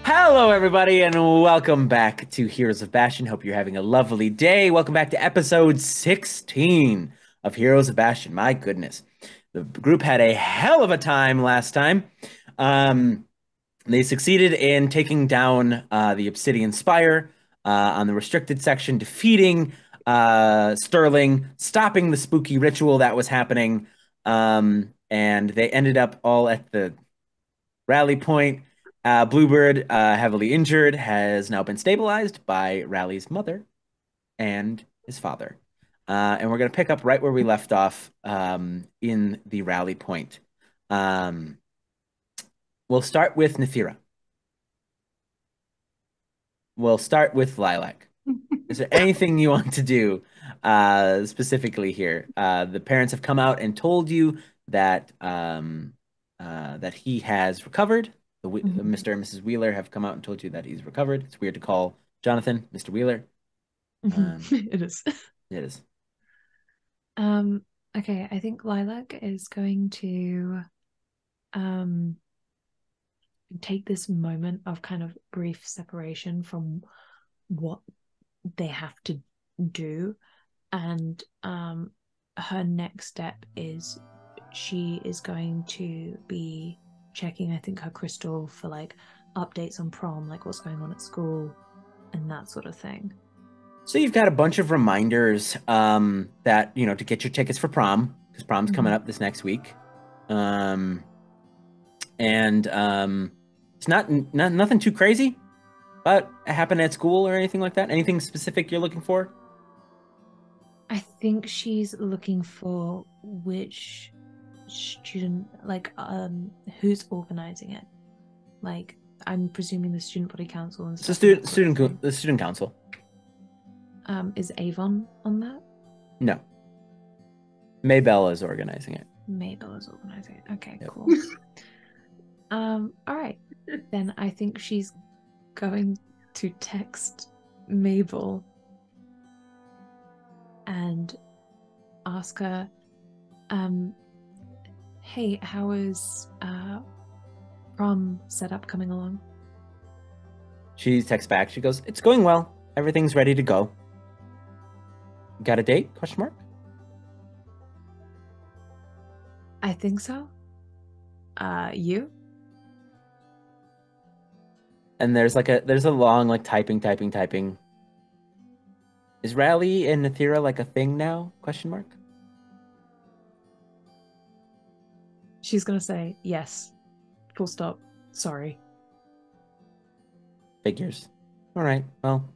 Hello, everybody, and welcome back to Heroes of Bastion. Hope you're having a lovely day. Welcome back to episode 16 of Heroes of Bastion. My goodness, the group had a hell of a time last time. Um, they succeeded in taking down the Obsidian Spire on the restricted section, defeating Sterling, stopping the spooky ritual that was happening, and they ended up all at the Rally point. Bluebird, heavily injured, has now been stabilized by Rally's mother and his father. And we're going to pick up right where we left off in the rally point. Um, we'll start with Nethira. We'll start with Lilac. Is there anything you want to do specifically here? The parents have come out and told you that that he has recovered. Mr. and Mrs. Wheeler have come out and told you that he's recovered. It's weird to call Jonathan Mr. Wheeler. It is. It is. Um, okay, I think Lilac is going to um take this moment of kind of brief separation from what they have to do, and her next step is she is going to be checking, I think, her crystal for like updates on prom, like what's going on at school and that sort of thing. So you've got a bunch of reminders that, to get your tickets for prom, because prom's coming up this next week. Um, and it's not nothing too crazy, but it happened at school or anything like that. Anything specific you're looking for? I think she's looking for which student, like, who's organizing it. Like, I'm presuming the student body council and It's the stuff. And the student council. Is Avon on that? No, Maybell is organizing it. Mabel is organizing it. Okay, Yep. cool. All right. Then I think she's going to text Mabel and ask her, hey, how is prom setup coming along? She texts back. She goes, "It's going well. Everything's ready to go. Got a date? Question mark. I think so. You? And there's a long like typing. Is Rally and Nethira like a thing now? Question mark. She's gonna say yes. Full stop. Sorry. Figures. All right. Well,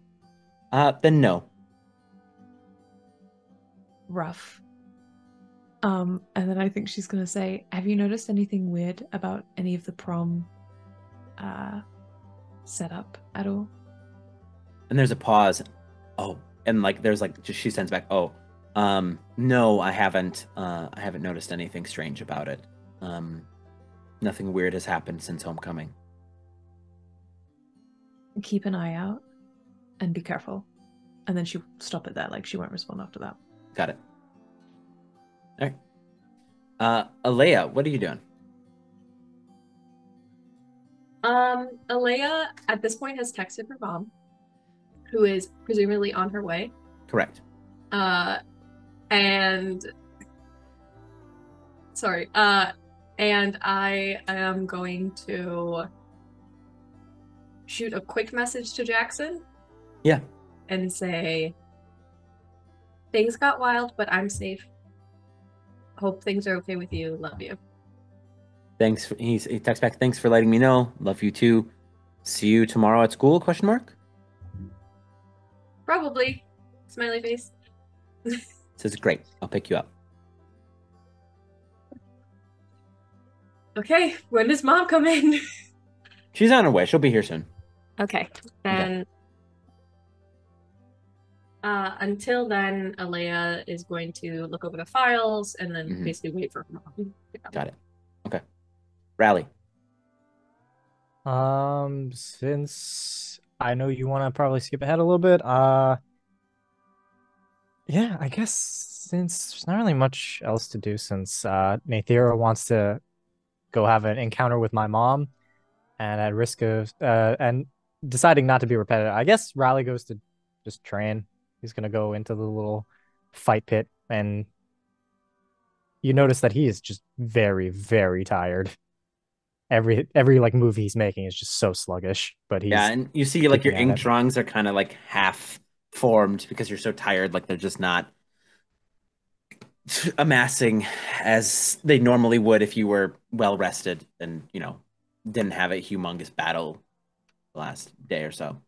then no. Rough. And then I think she's gonna say, have you noticed anything weird about any of the prom setup at all? And there's a pause. Oh, and like there's like just she sends back. Oh, no, I haven't. I haven't noticed anything strange about it. Nothing weird has happened since homecoming. Keep an eye out and be careful. And then she'll stop it there. Like, she won't respond after that. Got it. All right. Alea, what are you doing? Alea at this point has texted her mom, who is presumably on her way. Correct. And sorry, and I am going to shoot a quick message to Jackson. Yeah. And say, things got wild, but I'm safe. Hope things are okay with you. Love you. Thanks. He texts back. Thanks for letting me know. Love you too. See you tomorrow at school? Question mark. Probably. Smiley face. Says great. I'll pick you up. Okay. When does mom come in? She's on her way. She'll be here soon. Okay. Then. Until then, Alea is going to look over the files and then basically wait for her mom. Got it. Okay. Rally. Since I know you want to probably skip ahead a little bit, yeah, I guess since there's not really much else to do since Nathira wants to go have an encounter with my mom, And at risk of and deciding not to be repetitive, I guess Riley goes to just train. He's gonna go into the little fight pit, and you notice that he is just very, very tired. Every like move he's making is just so sluggish, but Yeah, he's and you see like your keeping at ink it. drawings are kind of like half formed because you're so tired, like they're just not amassing as they normally would if you were well rested and, didn't have a humongous battle the last day or so.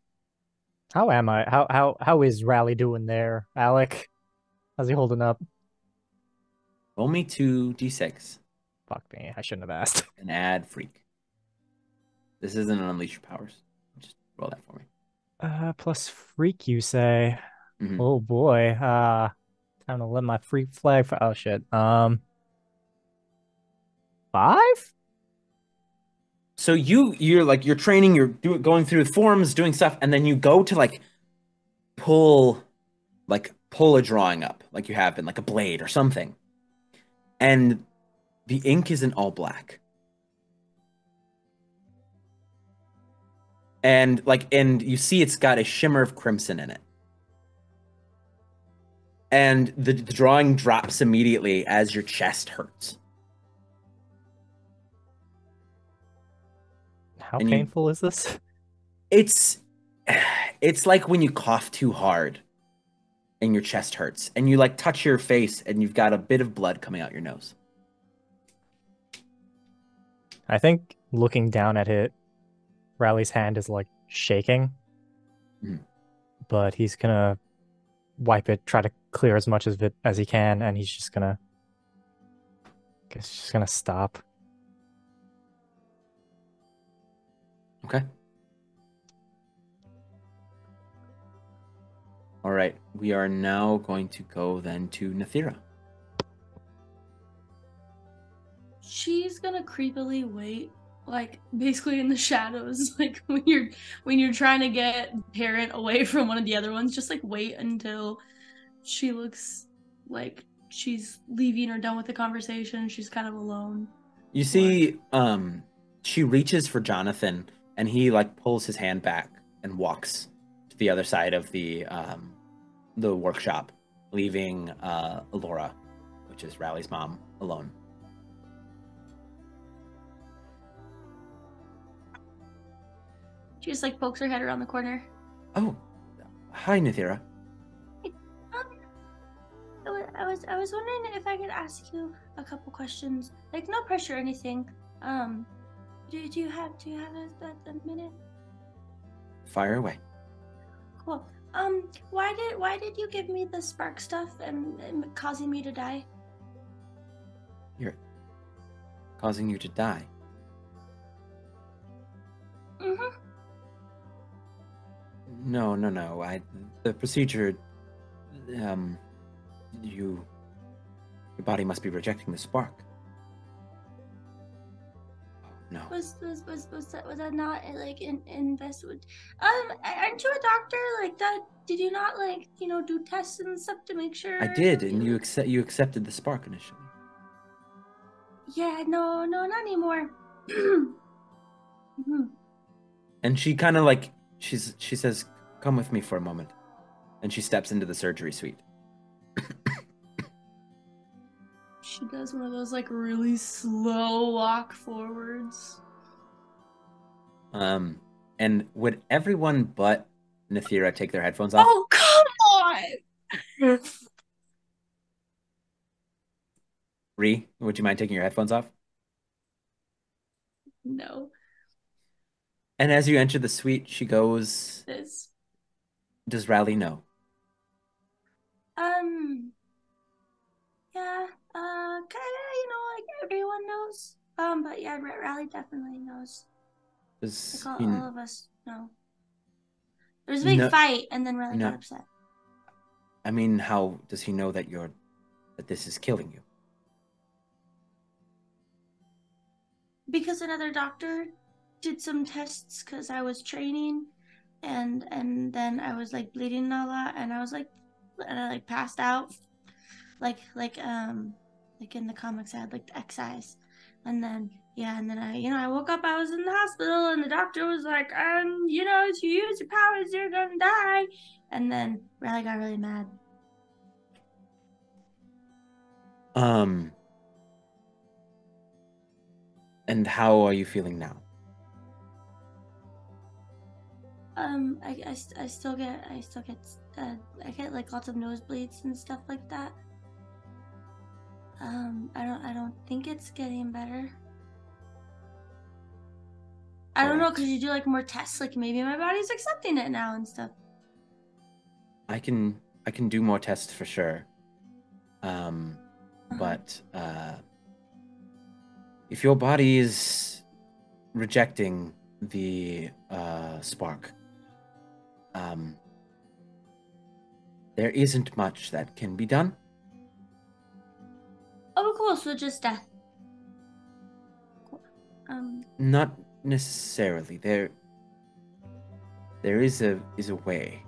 How am I? How is Riley doing there, Alec? How's he holding up? Roll me 2d6 Fuck me, I shouldn't have asked. and add freak. This isn't an unleash your powers. Just roll that for me. Plus freak, you say? Mhm. Oh boy. Time to let my freak flag. Oh shit. 5? So you're training, going through the forms, doing stuff, and then you go to pull pull a drawing up, like you have been, like a blade or something, and the ink isn't all black. And you see it's got a shimmer of crimson in it. And the drawing drops immediately as your chest hurts. How And painful is this? it's it's like when you cough too hard and your chest hurts and you touch your face and you've got a bit of blood coming out your nose. I think looking down at it, Riley's hand is like shaking, but he's gonna wipe it, try to clear as much of it as he can, and he's just gonna stop. Okay. All right. We are now going to go then to Nathira. She's gonna creepily wait, like basically in the shadows, like when you're trying to get parent away from one of the other ones, just like wait until she looks like she's leaving or done with the conversation. She's kind of alone. You see, she reaches for Jonathan, and he pulls his hand back and walks to the other side of the workshop, leaving Laura, which is Riley's mom, alone. She just like pokes her head around the corner. Oh, hi, Nathira. I was wondering if I could ask you a couple questions. Like no pressure or anything. Do you have a minute? Fire away. Cool. Why did you give me the spark stuff and causing me to die? You're causing you to die. Mm-hmm. No. The procedure, your body must be rejecting the spark. No. Was that not like an investment? Aren't you a doctor? Like that? Did you not do tests and stuff to make sure? I did, and you accepted the spark initially. Yeah, no, not anymore. Mm-hmm. And she kind of she says, "Come with me for a moment," and she steps into the surgery suite. She does one of those really slow walk forwards. And would everyone but Nathira take their headphones off? Oh, come on! Ree, would you mind taking your headphones off? No. And as you enter the suite, she goes, This. "Does Riley know?" Yeah, kinda, everyone knows. But yeah, Riley definitely knows. Does All of us know. There was a big fight, and then Riley got upset. I mean, how does he know that this is killing you? Because another doctor did some tests because I was training, and then I was bleeding a lot, and I passed out, like in the comics I had the X eyes, and then yeah, and then I woke up, I was in the hospital, and the doctor was like, if you use your powers, you're gonna die. And then Riley got really mad. And how are you feeling now? I still get I get like lots of nosebleeds and stuff like that. I don't think it's getting better. I don't know, Alright. because you do like more tests, like maybe my body's accepting it now and stuff. I can do more tests for sure. Uh-huh. But if your body is rejecting the spark, there isn't much that can be done. Oh, cool. So just death. Cool. Not necessarily. There is a way.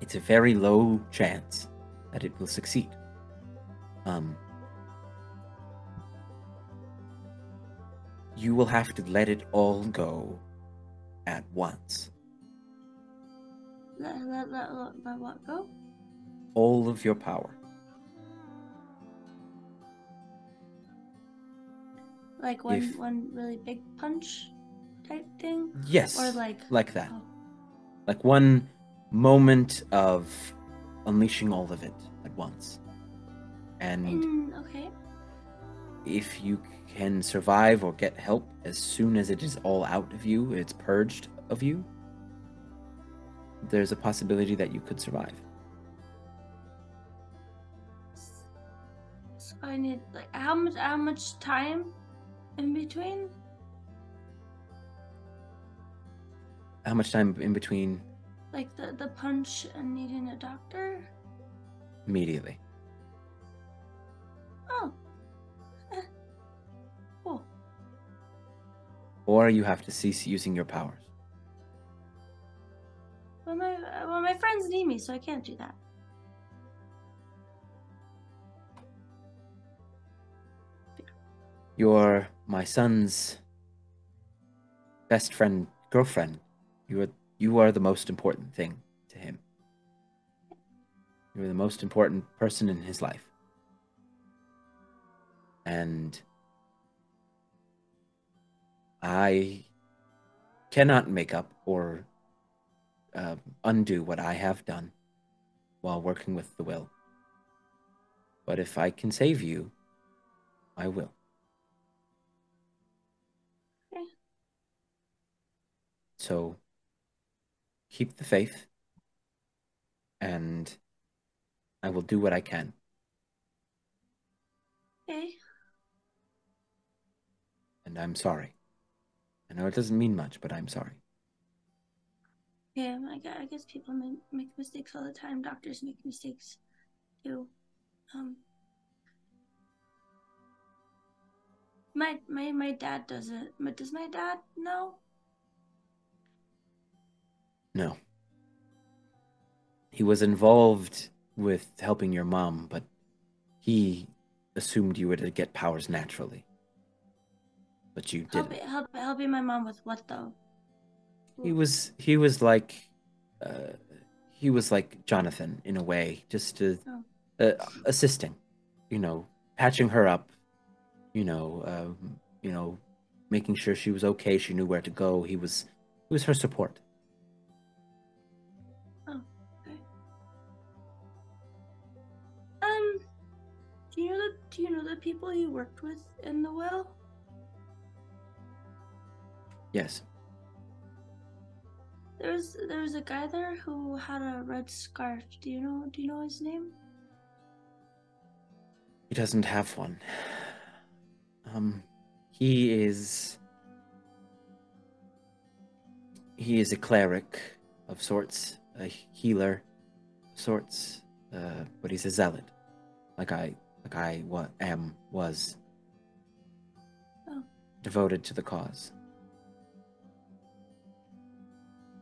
It's a very low chance that it will succeed. You will have to let it all go at once. Let what go? All of your power. Like one really big punch type thing? Yes. Or like that. Oh. Like one moment of unleashing all of it at once. And Okay. if you can survive or get help as soon as it is all out of you, it's purged of you, there's a possibility that you could survive. So I need like how much time in between? How much time in between? Like the punch and needing a doctor? Immediately. Oh. Cool. Or you have to cease using your powers. Well, my friends need me, so I can't do that. You're my son's best friend, girlfriend. You are the most important thing to him. You're the most important person in his life. And I cannot make up or undo what I have done while working with the will. But if I can save you, I will. Okay. So keep the faith, and I will do what I can. Okay. And I'm sorry. I know it doesn't mean much, but I'm sorry. Yeah, I guess people make mistakes all the time. Doctors make mistakes too. My dad doesn't. But does my dad know? No. He was involved with helping your mom, but he assumed you were to get powers naturally. But you didn't. Helping my mom with what though? He was like Jonathan in a way, just to assisting, patching her up, making sure she was okay, she knew where to go. He was her support. Oh, okay. Do you know the people you worked with in the well? Yes. There was a guy there who had a red scarf. Do you know his name? He doesn't have one. He is a cleric of sorts, a healer of sorts, but he's a zealot, like I was. Oh. Devoted to the cause.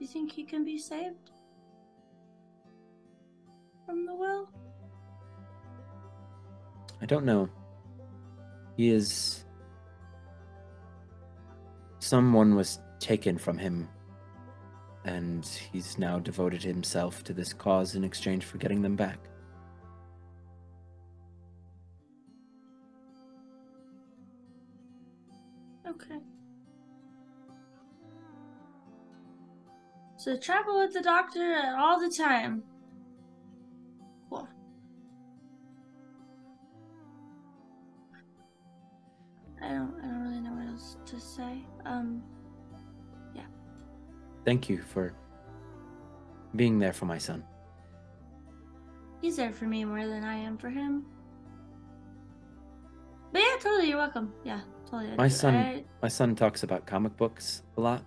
You think he can be saved from the well? I don't know. He is... Someone was taken from him, and he's now devoted himself to this cause in exchange for getting them back. Okay. So travel with the doctor all the time. Cool. I don't really know what else to say. Yeah. Thank you for being there for my son. He's there for me more than I am for him. But yeah, totally, you're welcome. Yeah, totally. My son talks about comic books a lot.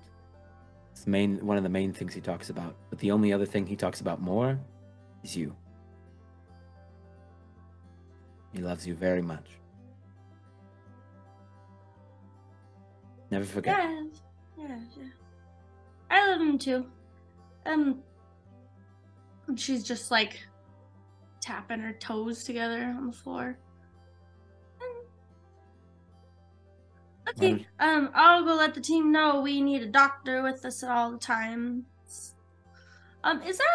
It's one of the main things he talks about. But the only other thing he talks about more is you. He loves you very much. Never forget. Yeah. I love him too. And she's just like tapping her toes together on the floor. Okay, I'll go let the team know we need a doctor with us all the time. Is there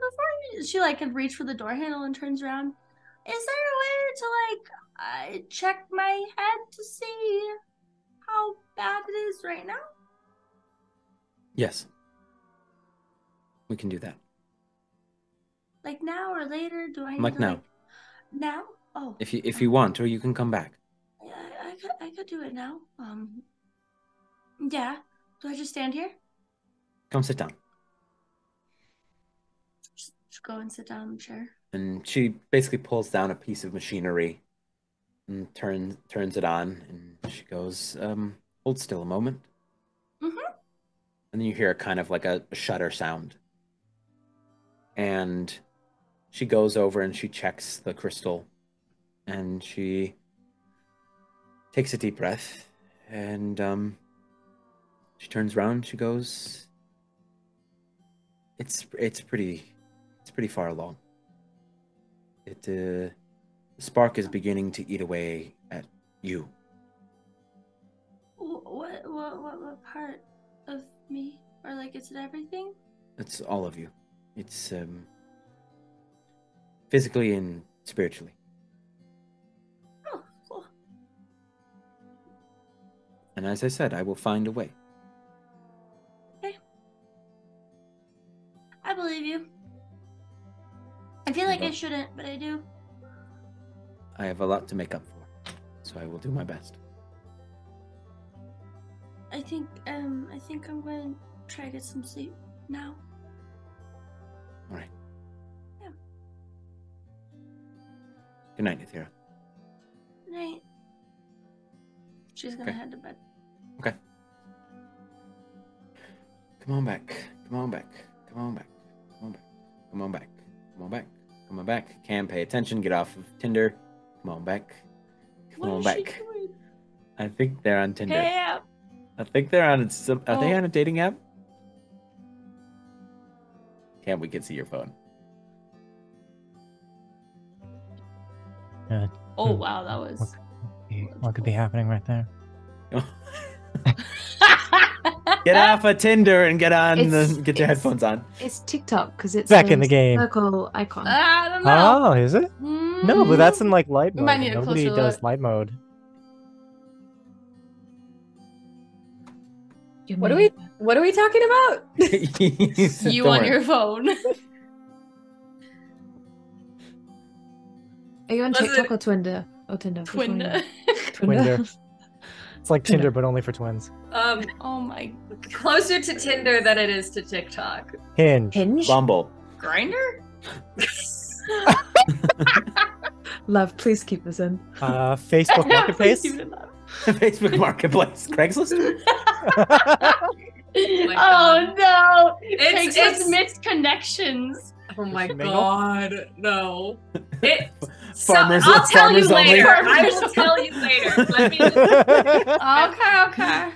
before she like can reach for the door handle and turns around? Is there a way to like check my head to see how bad it is right now? Yes. We can do that. Like now or later? Do I need Like to now. like now? Oh. If you want, or you can come back. Yeah, I could do it now. Yeah. Do I just stand here? Come sit down. Just go and sit down in the chair. And she basically pulls down a piece of machinery and turns it on, and she goes, hold still a moment. Mm-hmm. And then you hear kind of like a shutter sound. And she goes over and she checks the crystal, and she takes a deep breath, and she turns around. She goes, "It's pretty far along. The spark is beginning to eat away at you." What part of me? Or like, is it everything? It's all of you. It's physically and spiritually. Oh, cool. And as I said, I will find a way. Okay. I believe you. I feel like I shouldn't, but I do. I have a lot to make up for, so I will do my best. I think I'm going to try to get some sleep now. All right. Yeah. Good night, Nathira. Good night. She's gonna head to bed. Okay. Come on back. Come on back. Come on back. Come on back. Come on back. Come on back. Come on back. Cam, pay attention. Get off of Tinder. Come on back. Come on back. I think they're on Tinder. Hey, I think they're on some. Are they on a dating app? Cam, we can see your phone. oh wow, that was. What could be happening right there? Get off of Tinder and get your It's- headphones on. It's TikTok because it's Back in the game. circle icon. I don't know. Oh, is it? No, but that's in like light We mode. might need a Nobody closer does look. light mode. Give What me- are we talking about? You Don't on worry. your phone. Are you on Was TikTok it- or Twinder? Or Tinder? Which one are you Twinder. on? Twinder. It's like Tinder, but only for twins. Oh my. Closer to Tinder than it is to TikTok. Hinge. Hinge? Bumble. Grinder? Love, please keep this in. Facebook Marketplace. Facebook Marketplace. Craigslist. my Oh no! It's- Craigslist mixed connections. Oh my Mingle? god, no. It, Farmers- I'll tell you farmers only. later. I will tell you later. Let me just, Okay.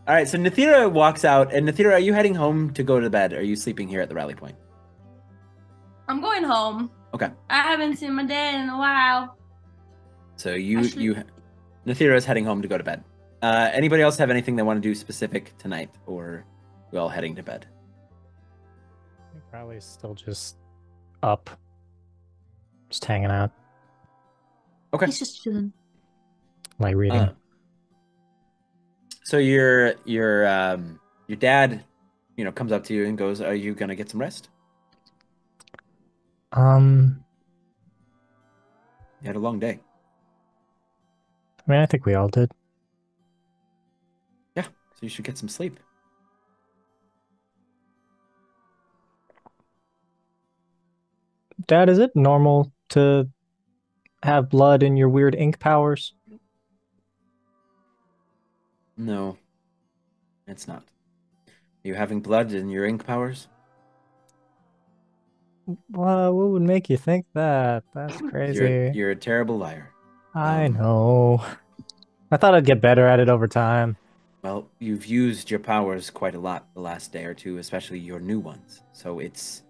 All right. So Nathira walks out, and Nathira, are you heading home to go to bed? Or are you sleeping here at the rally point? I'm going home. Okay. I haven't seen my dad in a while. So you Actually- Nathira is heading home to go to bed. Anybody else have anything they want to do specific tonight, or we all heading to bed? I think Riley's still just up, just hanging out, Okay. He's just chilling. like reading. So your dad, comes up to you and goes, "Are you gonna get some rest? Um, You had a long day." I mean, I think we all did. Yeah, so you should get some sleep. Dad, is it normal to have blood in your weird ink powers? No, it's not. Are you having blood in your ink powers? Well, what would make you think that? That's crazy. You're a terrible liar. I know. I thought I'd get better at it over time. Well, you've used your powers quite a lot the last day or two, especially your new ones. So it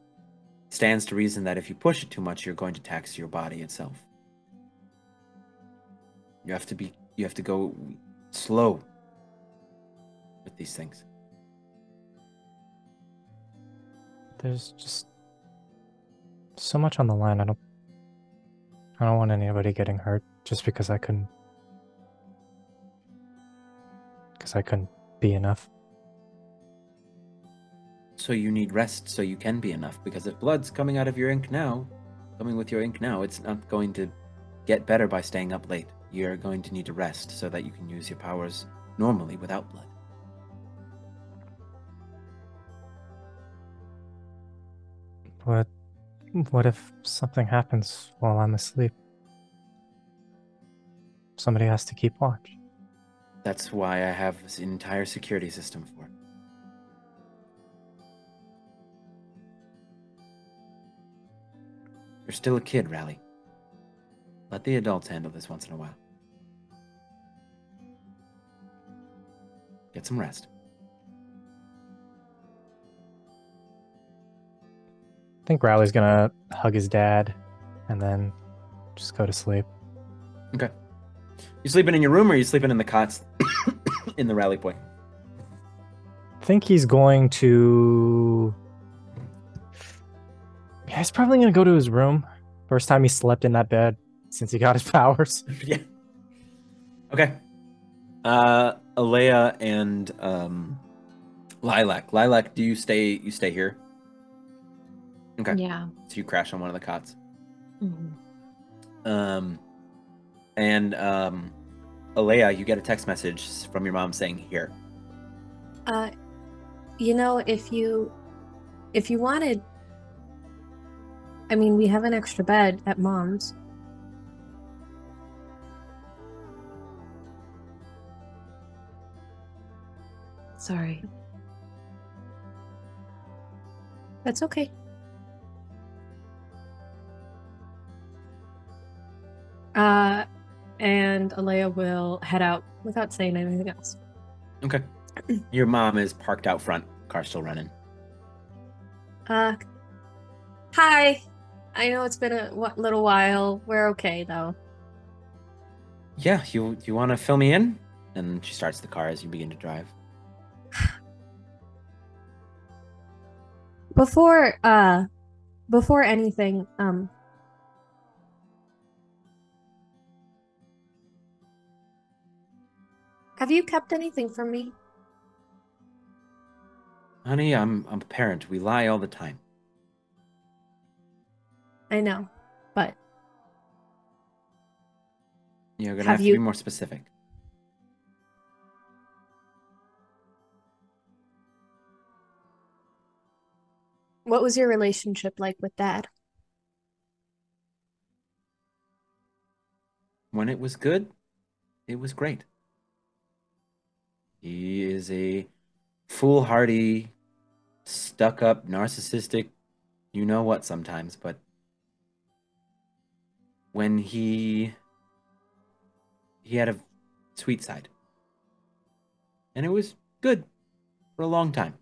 stands to reason that if you push it too much, you're going to tax your body itself. You have to go slow with these things. There's just so much on the line. I don't want anybody getting hurt just because I couldn't be enough. So you need rest so you can be enough, because if blood's coming with your ink now, it's not going to get better by staying up late. You're going to need to rest so that you can use your powers normally without blood. What if something happens while I'm asleep? Somebody has to keep watch. That's why I have this entire security system for it. You're still a kid, Rally. Let the adults handle this once in a while. Get some rest. I think Riley's gonna hug his dad and then just go to sleep. Okay. You sleeping in your room, or are you sleeping in the cots in the rally point? I think he's going to... Yeah, he's probably gonna go to his room. First time he slept in that bed since he got his powers. Yeah. Okay. Alea and Lilac. Lilac, do you stay here? Okay. Yeah. So you crash on one of the cots. Mhm. Alea, you get a text message from your mom saying, "Here." If you wanted, I mean, we have an extra bed at Mom's. Sorry. That's okay. And Alea will head out without saying anything else. Okay. Your mom is parked out front. Car's still running. Hi. I know it's been a little while. We're okay, though. Yeah, you want to fill me in? And she starts the car as you begin to drive. Before anything, have you kept anything from me? Honey, I'm a parent. We lie all the time. I know, but You're gonna have to be more specific. what was your relationship like with Dad? When it was good, it was great. He is a foolhardy, stuck-up, narcissistic, you know what sometimes, but when he had a sweet side. And it was good for a long time.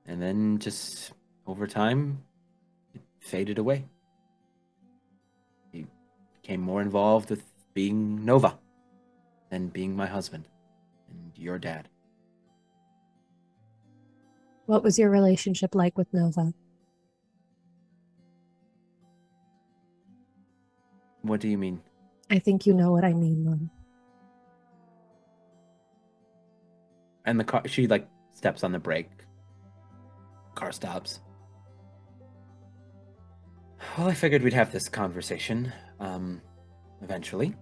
And then just over time, it faded away. He became more involved with being Nova, then being my husband and your dad. What was your relationship like with Nova? What do you mean? I think you know what I mean, Mom. And the car, she like steps on the brake. Car stops. Well, I figured we'd have this conversation, eventually.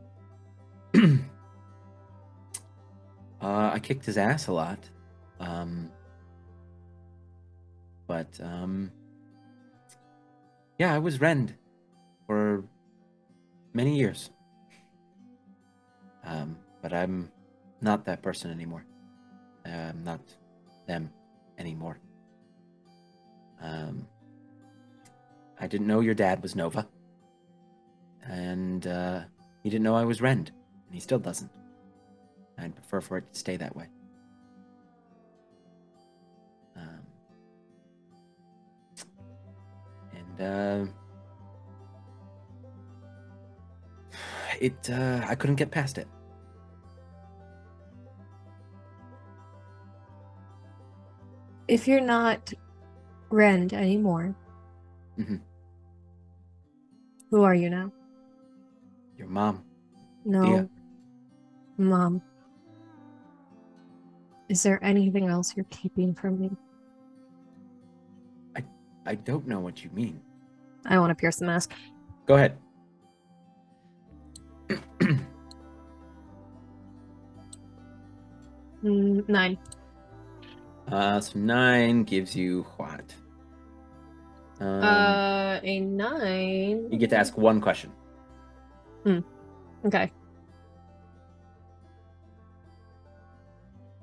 I kicked his ass a lot. But yeah, I was Rend for many years. But I'm not that person anymore. I'm not them anymore. I didn't know your dad was Nova. And he didn't know I was Rend. And he still doesn't. I'd prefer for it to stay that way. I couldn't get past it. If you're not Rend anymore, Mm-hmm. who are you now? Your mom. No. Thea. Mom. Is there anything else you're keeping from me? I don't know what you mean. I want to pierce the mask. Go ahead. 9. So 9 gives you what? A 9. You get to ask one question. Okay.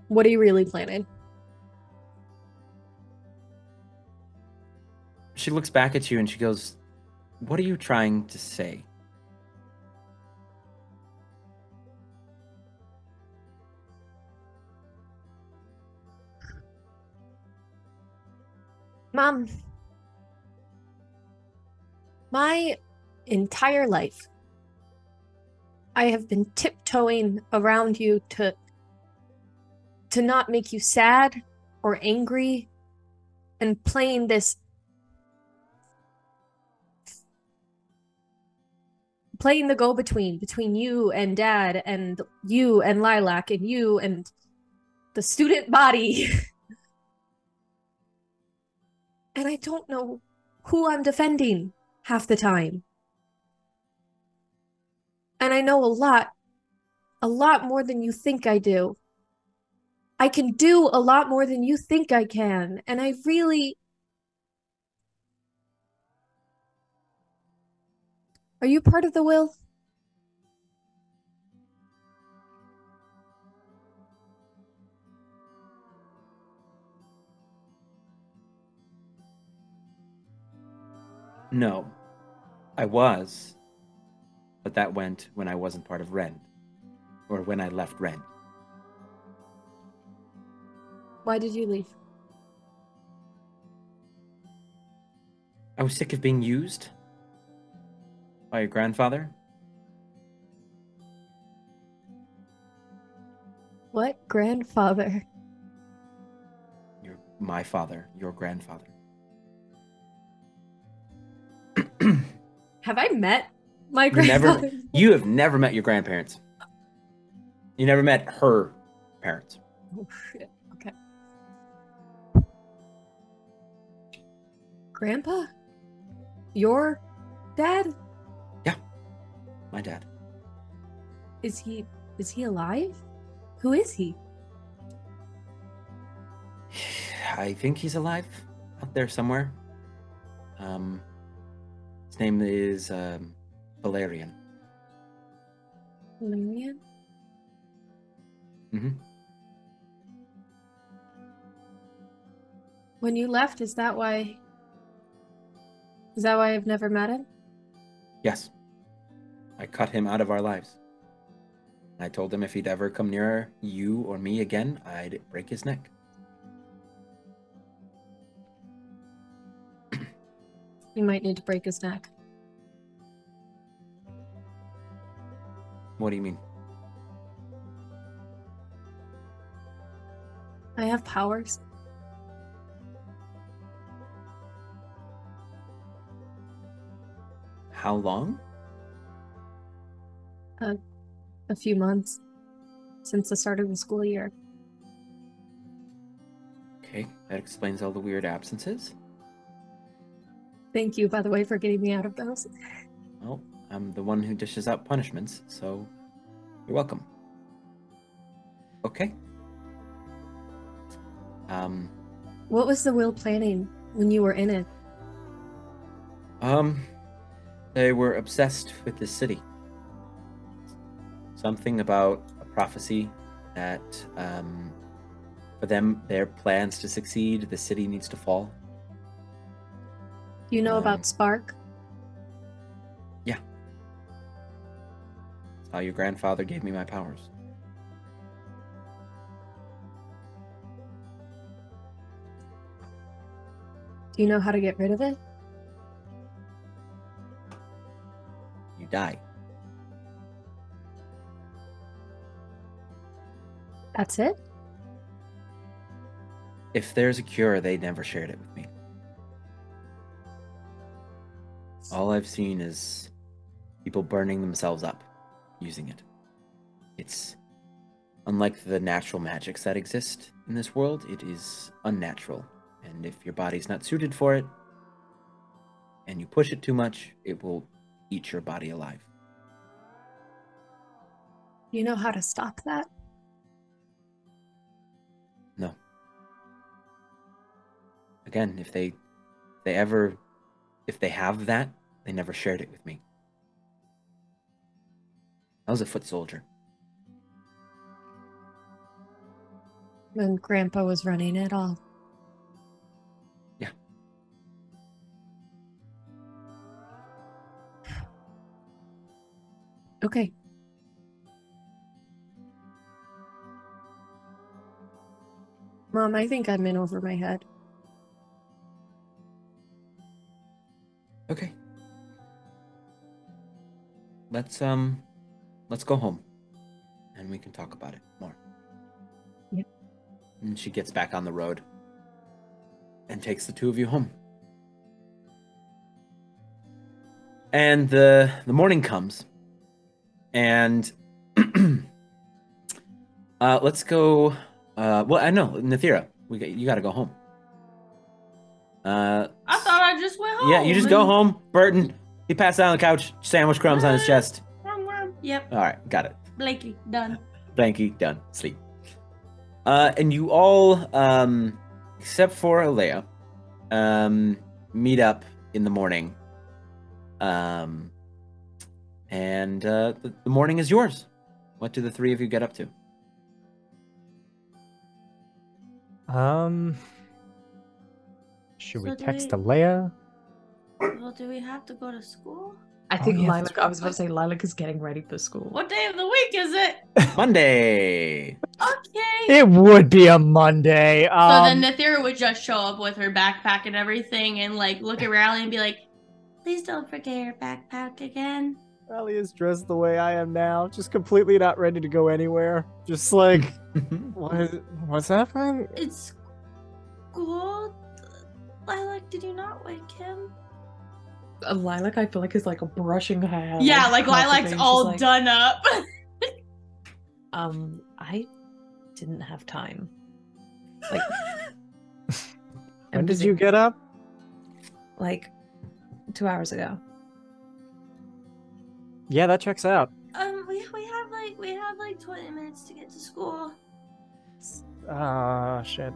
What are you really planning? She looks back at you and she goes, "What are you trying to say?" Mom, my entire life, I have been tiptoeing around you to not make you sad or angry, and playing the go-between you and Dad, and you and Lilac, and you and the student body. And I don't know who I'm defending half the time. And I know a lot more than you think I do. I can do a lot more than you think I can. And I really... Are you part of the will? No. I was. But that went when I wasn't part of Rend. Or when I left Rend. Why did you leave? I was sick of being used by your grandfather. What grandfather? My father, your grandfather. Have I met my grandfather? You have never met your grandparents. You never met her parents. Oh, shit. Okay. Grandpa? Your dad? Yeah. My dad. Is he alive? Who is he? I think he's alive out there somewhere. His name is Valerian. Valerian? Mm-hmm. When you left, is that why I've never met him? Yes. I cut him out of our lives. I told him if he'd ever come near you or me again, I'd break his neck. You might need to break his neck. What do you mean? I have powers. How long? A few months since the start of the school year. Okay, that explains all the weird absences. Thank you, by the way, for getting me out of those. Well, I'm the one who dishes out punishments, so you're welcome. Okay. What was the will planning when you were in it? They were obsessed with this city. Something about a prophecy that, for them, their plans to succeed, the city needs to fall. Do you know about Spark? Yeah. That's how your grandfather gave me my powers. Do you know how to get rid of it? You die. That's it? If there's a cure, they never shared it with me. All I've seen is people burning themselves up using it. It's unlike the natural magics that exist in this world, it is unnatural. And if your body's not suited for it, and you push it too much, it will eat your body alive. Do you know how to stop that? No. Again, if they have that, they never shared it with me. I was a foot soldier. When Grandpa was running it all. Yeah. Okay. Mom, I think I'm in over my head. Okay. Let's go home. And we can talk about it more. Yep. And she gets back on the road and takes the two of you home. And the morning comes. And let's go. Well, I know, Nathira, you got to go home. I thought I just went home. Yeah, you just go home. Burton, he passed out on the couch, sandwich crumbs on his chest. Yep. All right, got it. Blakey, done. Blanky, done. Sleep. And you all, except for Alea, meet up in the morning. And the morning is yours. What do the three of you get up to? Should So we do text we- Alea? Well, do we have to go to school? I think yeah, Lilac, I was about to say Lilac is getting ready for school. What day of the week is it? Monday. Okay. It would be a Monday. So then Nathira would just show up with her backpack and everything and like look at Rally and be like, please don't forget your backpack again. Riley is dressed the way I am now, just completely not ready to go anywhere. Just like, what's happening? It's school. Lilac, did you not wake him? Lilac, I feel like, is like brushing her hair. Yeah, like constantly, Lilac's and all she's like, done up. I didn't have time. Like, When did you get up? Like 2 hours ago. Yeah, that checks out. We have like 20 minutes to get to school. Ah, shit.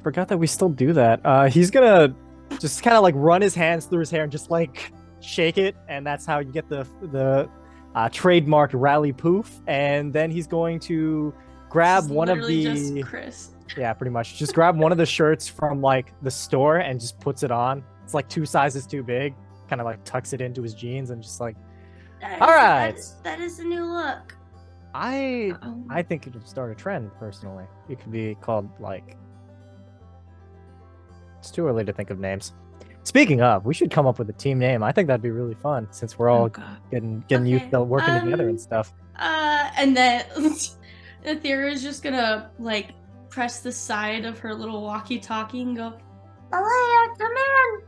Forgot that we still do that. He's gonna just kind of like run his hands through his hair and just like shake it, and that's how you get the trademarked rally poof. And then he's going to grab This is one of literally the just Chris. yeah, pretty much just grab one of the shirts from like the store and just puts it on. It's like 2 sizes too big. Kind of like tucks it into his jeans and just like, all right. That is a new look. I think it would start a trend personally. It could be called like, it's too early to think of names. Speaking of, we should come up with a team name. I think that'd be really fun since we're all God. getting Okay, used to working together and stuff. And then Aethera is just gonna like press the side of her little walkie-talkie and go, Alea, come in.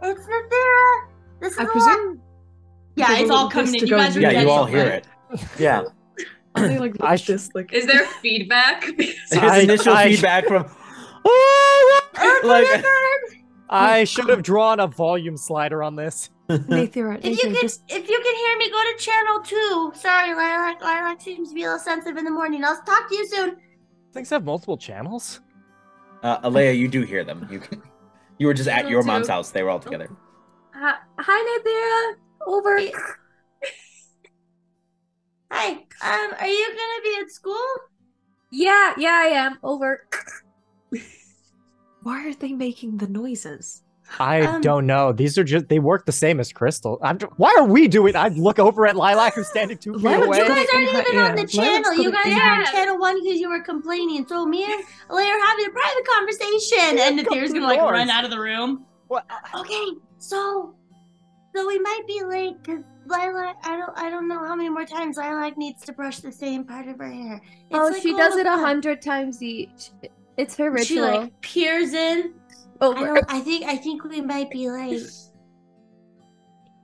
It's Aethera. This is I Alea. presume. yeah, there's a it's all little coming place in. to You go guys are Yeah, mute you all getting hear it. it. Yeah. They like I this like. Is there feedback? His initial feedback from like I should have drawn a volume slider on this. Nathira, If you just can hear me, go to channel 2. Sorry, Lilac seems to be a little sensitive in the morning. I'll talk to you soon. Things have multiple channels. Alea, you do hear them. You were just at Channel your mom's 2. house. They were all together. Hi, Nathira. Over. Hey. Hi. Are you gonna be at school? Yeah, I am. Over. why are they making the noises? I don't know. These are just, they work the same as Crystal. Why are we doing? I look over at Lilac who's standing 2 feet Lilac's away. You got guys it in aren't her even on ear. the Lilac's channel. got You it guys in are her on channel 1 because you were complaining. So me and Alea are having a private conversation. And Come Aethera's through gonna like doors. run out of the room. What? Okay, so we might be late because Lilac. I don't know how many more times Lilac needs to brush the same part of her hair. It's She all does of it that. 100 times each. It's her ritual. She like peers in. Over. I think we might be late.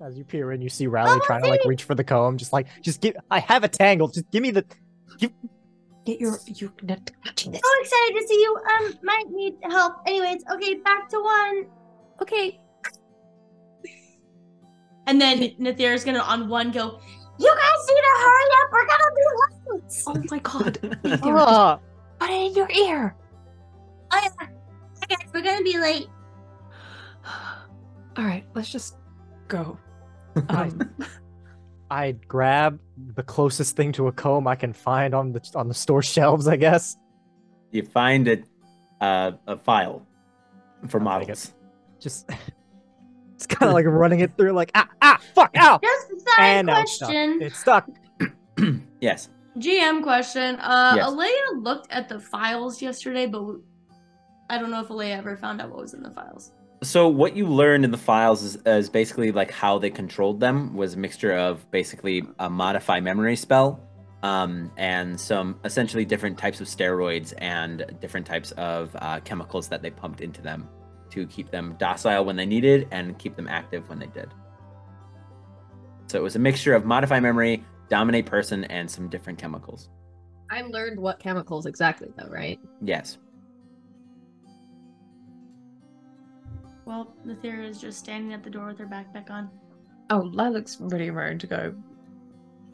As you peer in, you see Riley trying to like reach for the comb. Just give. I have a tangle. Just give me the. Get you're not touching this. So excited to see you. Might need help. Anyways, okay, back to 1. Okay. And then Nathira's gonna on 1 go, You guys need to hurry up. We're gonna be late. Oh my god. Nathira, just Ah, put it in your ear. Oh yeah. Okay, guys, we're gonna be late. All right, let's just go. I grab the closest thing to a comb I can find on the store shelves. I guess. You find a file for I'll take models. Just. It's kind of like running it through, like fuck, ow. Just a side And now it's stuck. question. It's stuck. Yes. GM question. Yes. Alea looked at the files yesterday, but I don't know if Alea ever found out what was in the files. So what you learned in the files is basically like how they controlled them was a mixture of basically a modify memory spell, and some essentially different types of steroids and different types of chemicals that they pumped into them to keep them docile when they needed and keep them active when they did. So it was a mixture of modify memory, dominate person, and some different chemicals. I learned what chemicals exactly, though, right? Yes. Well, Nathira is just standing at the door with her backpack on. Oh, Lilac's ready and raring to go.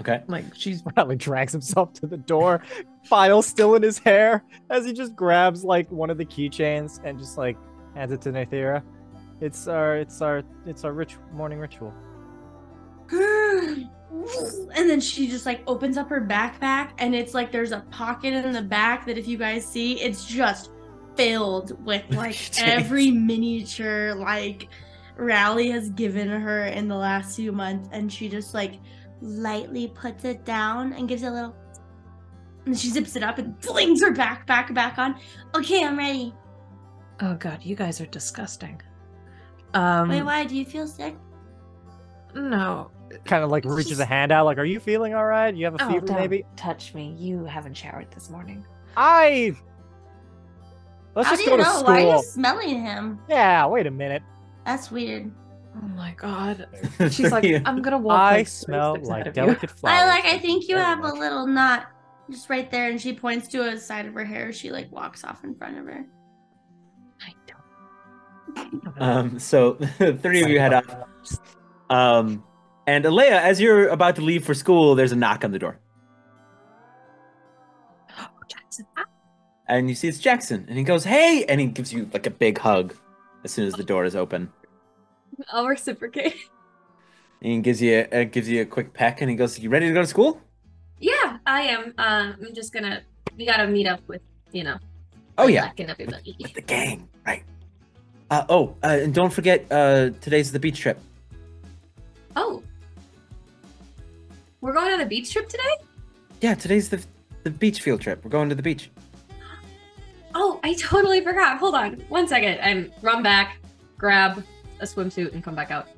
Okay. Like she's Riley drags himself to the door, file still in his hair, as he just grabs like one of the keychains and just like hands it to Nathira. It's our morning ritual. And then she just like opens up her backpack, and it's like there's a pocket in the back that if you guys see, it's just filled with like every miniature like Rally has given her in the last few months, and she just like lightly puts it down and gives it a little, and she zips it up and flings her backpack back on. Okay, I'm ready. oh god, you guys are disgusting. Wait, why? Do you feel sick? No. Kind of like reaches a hand out, like, "Are you feeling all right? You have a fever, don't maybe?" touch me. You haven't showered this morning. Let's How just do go you to know? school. Why are you smelling him? Yeah, wait a minute. That's weird. Oh my god. She's like, I'm gonna walk. I like 3 smell steps like ahead of you." delicate flowers. I think you Very have a much. little knot. Just right there, and she points to a side of her hair. She like walks off in front of her. I don't. So the 3 of you head off. And Alea, as you're about to leave for school, there's a knock on the door. Jackson. And you see it's Jackson, and he goes, "Hey!" And he gives you like a big hug as soon as the door is open. I'll reciprocate. And he gives you a quick peck, and he goes, "You ready to go to school?" Yeah, I am. I'm just gonna. We gotta meet up with, Oh yeah, Lilac and everybody. with the gang, right? And don't forget, today's the beach trip. Oh, we're going on a beach trip today. Yeah, today's the beach field trip. We're going to the beach. Oh, I totally forgot. Hold on, 1 second. I'm run back, grab a swimsuit and come back out.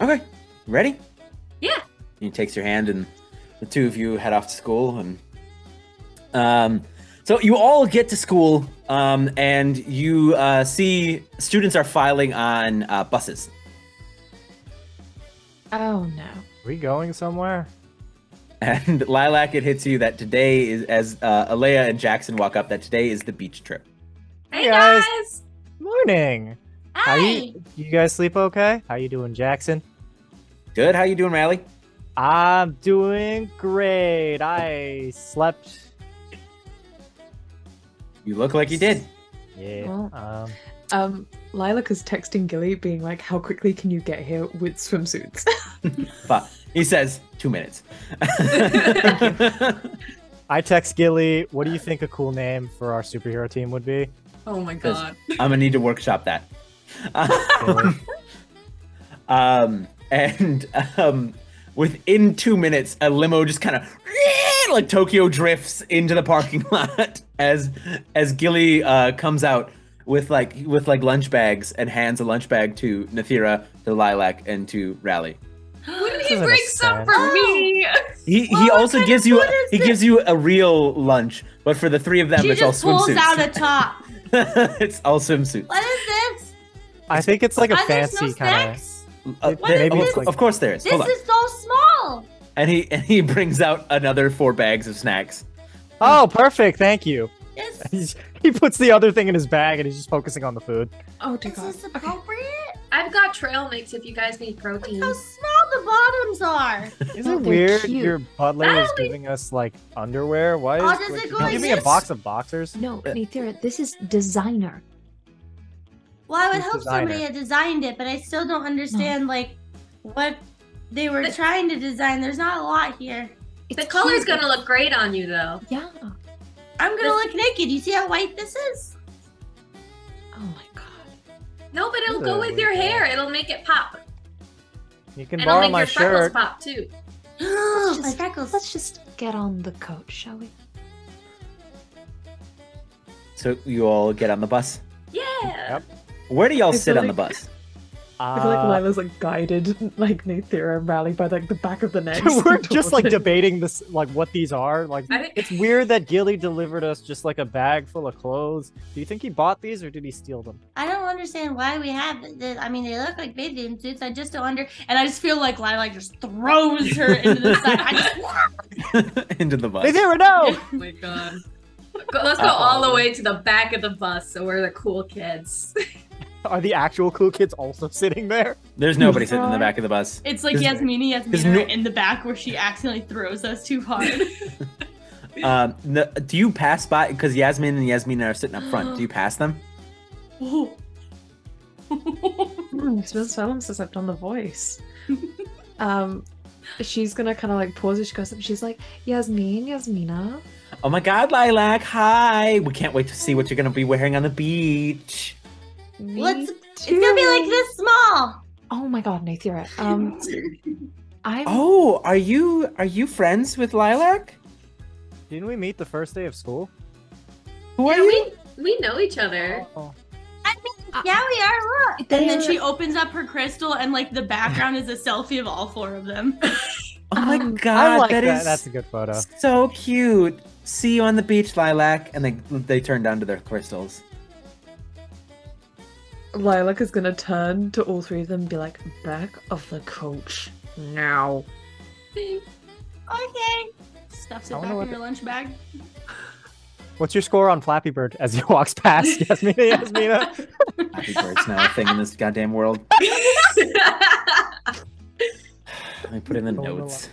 Okay, ready? Yeah. He takes your hand, and the two of you head off to school. And so you all get to school, and you see students are filing on buses. Oh no. We going somewhere? And Lilac, it hits you that today is, as Alea and Jackson walk up, that today is the beach trip. Hey, Hey, guys. guys! Morning. How Hey. you guys sleep okay? How you doing, Jackson? Good. How you doing, Riley? I'm doing great. I slept. You look like you did. Yeah. Well, Lilac is texting Gilly, being like, "How quickly can you get here with swimsuits?" But he says 2 minutes. I text Gilly. What do you think a cool name for our superhero team would be? Oh my Says, god. I'm gonna need to workshop that. Gilly. Within 2 minutes, a limo just kind of like Tokyo drifts into the parking lot as Gilly comes out with lunch bags and hands a lunch bag to Nathira, to Lilac, and to Rally. What did This he isn't a bring some for sense. me? He Well, also what gives kind you of food is gives you a real lunch, but for the three of them, She it's all just pulls swimsuits. out a top. It's all swimsuits. What is this? I think it's like a There's no fancy kind of. snacks? What maybe is it's like of course there is. This Hold on. is so small. And he brings out another 4 bags of snacks. Oh, perfect. Thank you. This, He puts the other thing in his bag and he's just focusing on the food. Oh dear is God. this appropriate? I've got trail mix if you guys need protein. Look how small the bottoms are. Is Oh, it they're weird cute. your butler is That'll be- giving us like underwear? Why is Oh, does like, it go can you like give me a this? box of boxers? No, Nathira, this is designer. Well, I would Who's hope designer? somebody had designed it, but I still don't understand like what they were trying to design. There's not a lot here. It's The color's cute. gonna look great on you though. Yeah. I'm gonna look naked. You see how white this is? Oh my God. No, but it'll Ooh, go with your yeah. hair. It'll make it pop. You can And it'll borrow make my your freckles shirt. pop too. My just- freckles. Let's just get on the coach, shall we? So you all get on the bus. Yeah. Yep. Where do y'all I sit feel on the like- bus? I feel like Lila's like guided like Nathira and Rally by like the back of the neck. We're just like debating this, like what these are. Like, I think- it's weird that Gilly delivered us just like a bag full of clothes. Do you think he bought these or did he steal them? I don't understand why we have this. I mean, they look like bathing suits. I just don't and I just feel like Lilac just throws her into the side. I just Into the bus. They never know. Oh my god. Let's go all the way to the back of the bus so we're the cool kids. Are the actual cool kids also sitting there? There's nobody sitting in the back of the bus. It's like His- Yasmina his are no- in the back where she accidentally throws us too hard. Do you pass by? Because Yasmin and Yasmina are sitting up front. Do you pass them? Ooh. Smells sounds except on the voice. She's gonna kind of like pause as she goes up. She's like, Yasmina. Oh my God, Lilac! Hi. We can't wait to see what you're gonna be wearing on the beach. Me What's it's gonna be like too." this small. Oh my God, Nathira. I'm. Oh, are you friends with Lilac? Didn't we meet the first day of school? Who are Yeah, you? we know each other. Oh. I mean, yeah, we are. Look. And then she opens up her crystal and like the background is a selfie of all 4 of them. Oh my I God, I like that that. is That's a good photo. so cute. See you on the beach, Lilac. And they turn down to their crystals. Lilac is gonna turn to all 3 of them and be like, back of the coach now. Okay. Stuffs I it wonder back what in your lunch bag. What's your score on Flappy Bird as he walks past Yasmina? Happy Bird's now a thing in this goddamn world. Let me put in the notes.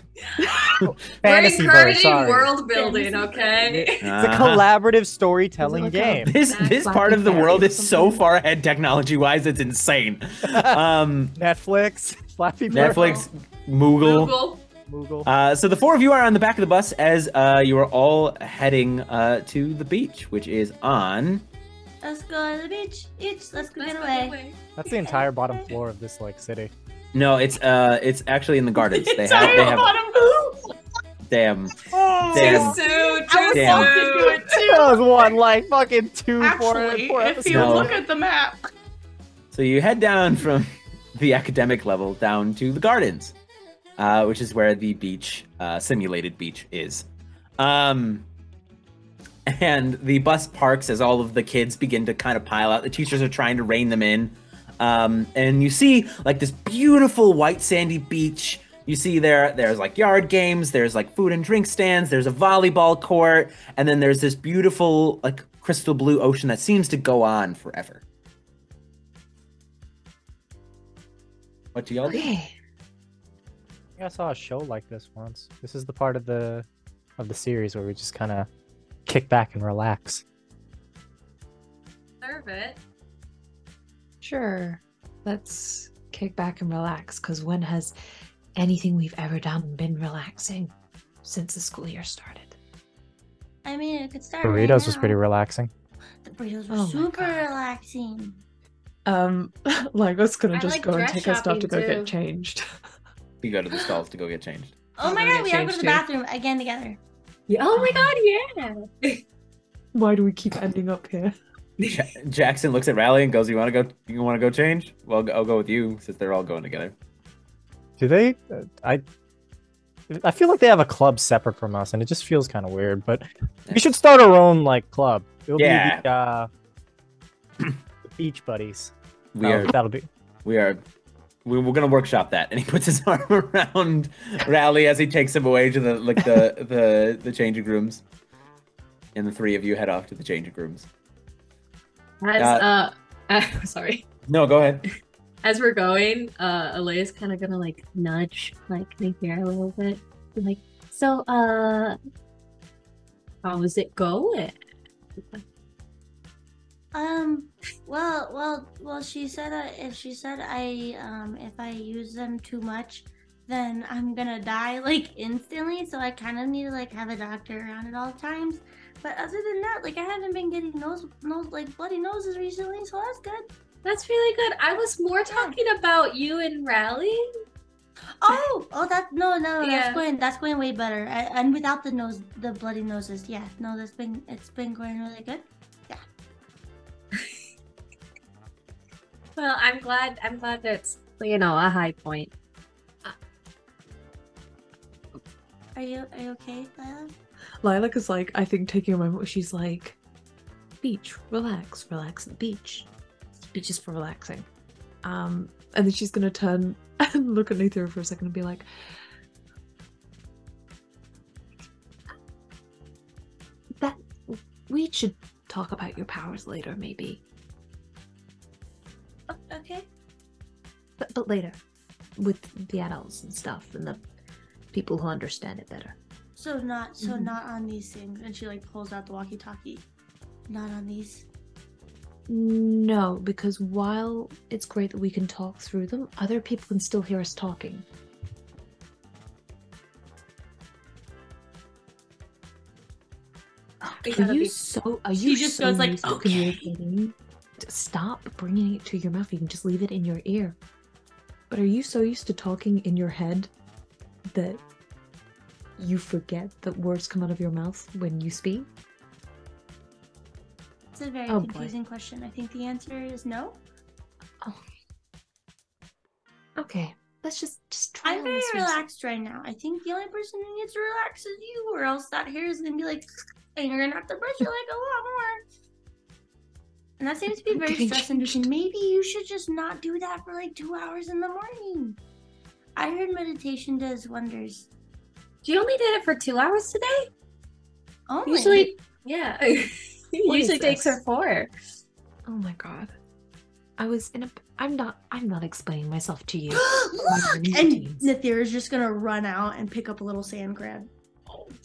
Fantasy We're Bird, encouraging sorry. world building, okay? It's a Uh-huh. collaborative storytelling Is it game. like This part Flappy of the Fairy world or is so something? far ahead technology wise, it's insane. Netflix, Flappy Bird, Netflix, Moogle. Google. Moogle. So the 4 of you are on the back of the bus as you are all heading to the beach, which is on. Let's go to the beach. Let's go Let's get go away. away. That's the entire bottom floor of this like city. No, it's actually in the gardens. They Sorry, have bottom. damn. Too Damn. soon. I was Too Damn. about to do soon. it too. That was one like fucking 2 Actually, four if episodes. you No. look at the map, So you head down from the academic level down to the gardens, which is where the beach, simulated beach, is. And the bus parks as all of the kids begin to kind of pile out. The teachers are trying to rein them in. And you see like this beautiful white sandy beach. You see there's like yard games, there's like food and drink stands, there's a volleyball court, and then there's this beautiful like crystal blue ocean that seems to go on forever. What do y'all do? Okay. I think I saw a show like this once. This is the part of the series where we just kind of kick back and relax. Serve it. Sure. Let's kick back and relax, because when has anything we've ever done been relaxing since the school year started? I mean, it could start. Burritos right was now. pretty relaxing. The burritos were Oh my super God. relaxing. Lyla's gonna I just like go and dress take her stuff to go shopping, get too. changed. You go to the stalls to go get changed. Oh my I'm god, gonna we gotta go to change the too. bathroom again together. Yeah. Oh my god, yeah. Why do we keep ending up here? Jackson looks at Rally and goes, "You want to go? You want to go change? Well, I'll go with you since they're all going together." Do they? I feel like they have a club separate from us, and it just feels kind of weird. But we should start our own like club. It'll Yeah. be the Beach Buddies. We are. That'll be. We're gonna workshop that. And he puts his arm around Rally as he takes him away to the changing rooms. And the three of you head off to the changing rooms. Sorry. No, go ahead. As we're going, Alea's kind of gonna like nudge like Napier a little bit. Be like, so how is it going? Well, she said if I use them too much, then I'm gonna die like instantly. So I kind of need to like have a doctor around at all times. But other than that, like I haven't been getting like bloody noses recently, so that's good. That's really good. I was more talking about you and Rally. Oh, no, Yeah. that's going way better. And without the bloody noses, yeah, no, it's been going really good. Well, I'm glad that's a high point. Are you okay, Lila? Lilac is like, I think, taking a moment where she's like, beach, relax at the beach. Beach is for relaxing. And then she's gonna turn and look at Nathira for a second and be like, that we should talk about your powers later, maybe. Oh, okay. But later. With the adults and stuff and the people who understand it better. So not on these things. And she like pulls out the walkie-talkie. Not on these. No, because while it's great that we can talk through them, other people can still hear us talking. Are you so just goes like, used to okay. communicating? Stop bringing it to your mouth. You can just leave it in your ear. But are you so used to talking in your head that you forget that words come out of your mouth when you speak? It's a very Oh, boy. confusing question. I think the answer is no. Oh. Okay, let's just try. I'm on very this for a sec. relaxed right now. I think the only person who needs to relax is you, or else that hair is gonna be like, and you're gonna have to brush it like a lot more. And that seems to be very Getting stress inducing. changed. Maybe you should just not do that for like 2 hours in the morning. I heard meditation does wonders. You only did it for 2 hours today? Only. Usually, yeah. What is Usually takes this? her 4. Oh my god. I'm not explaining myself to you. Look! My And routines. Nathira's just gonna run out and pick up a little sand crab.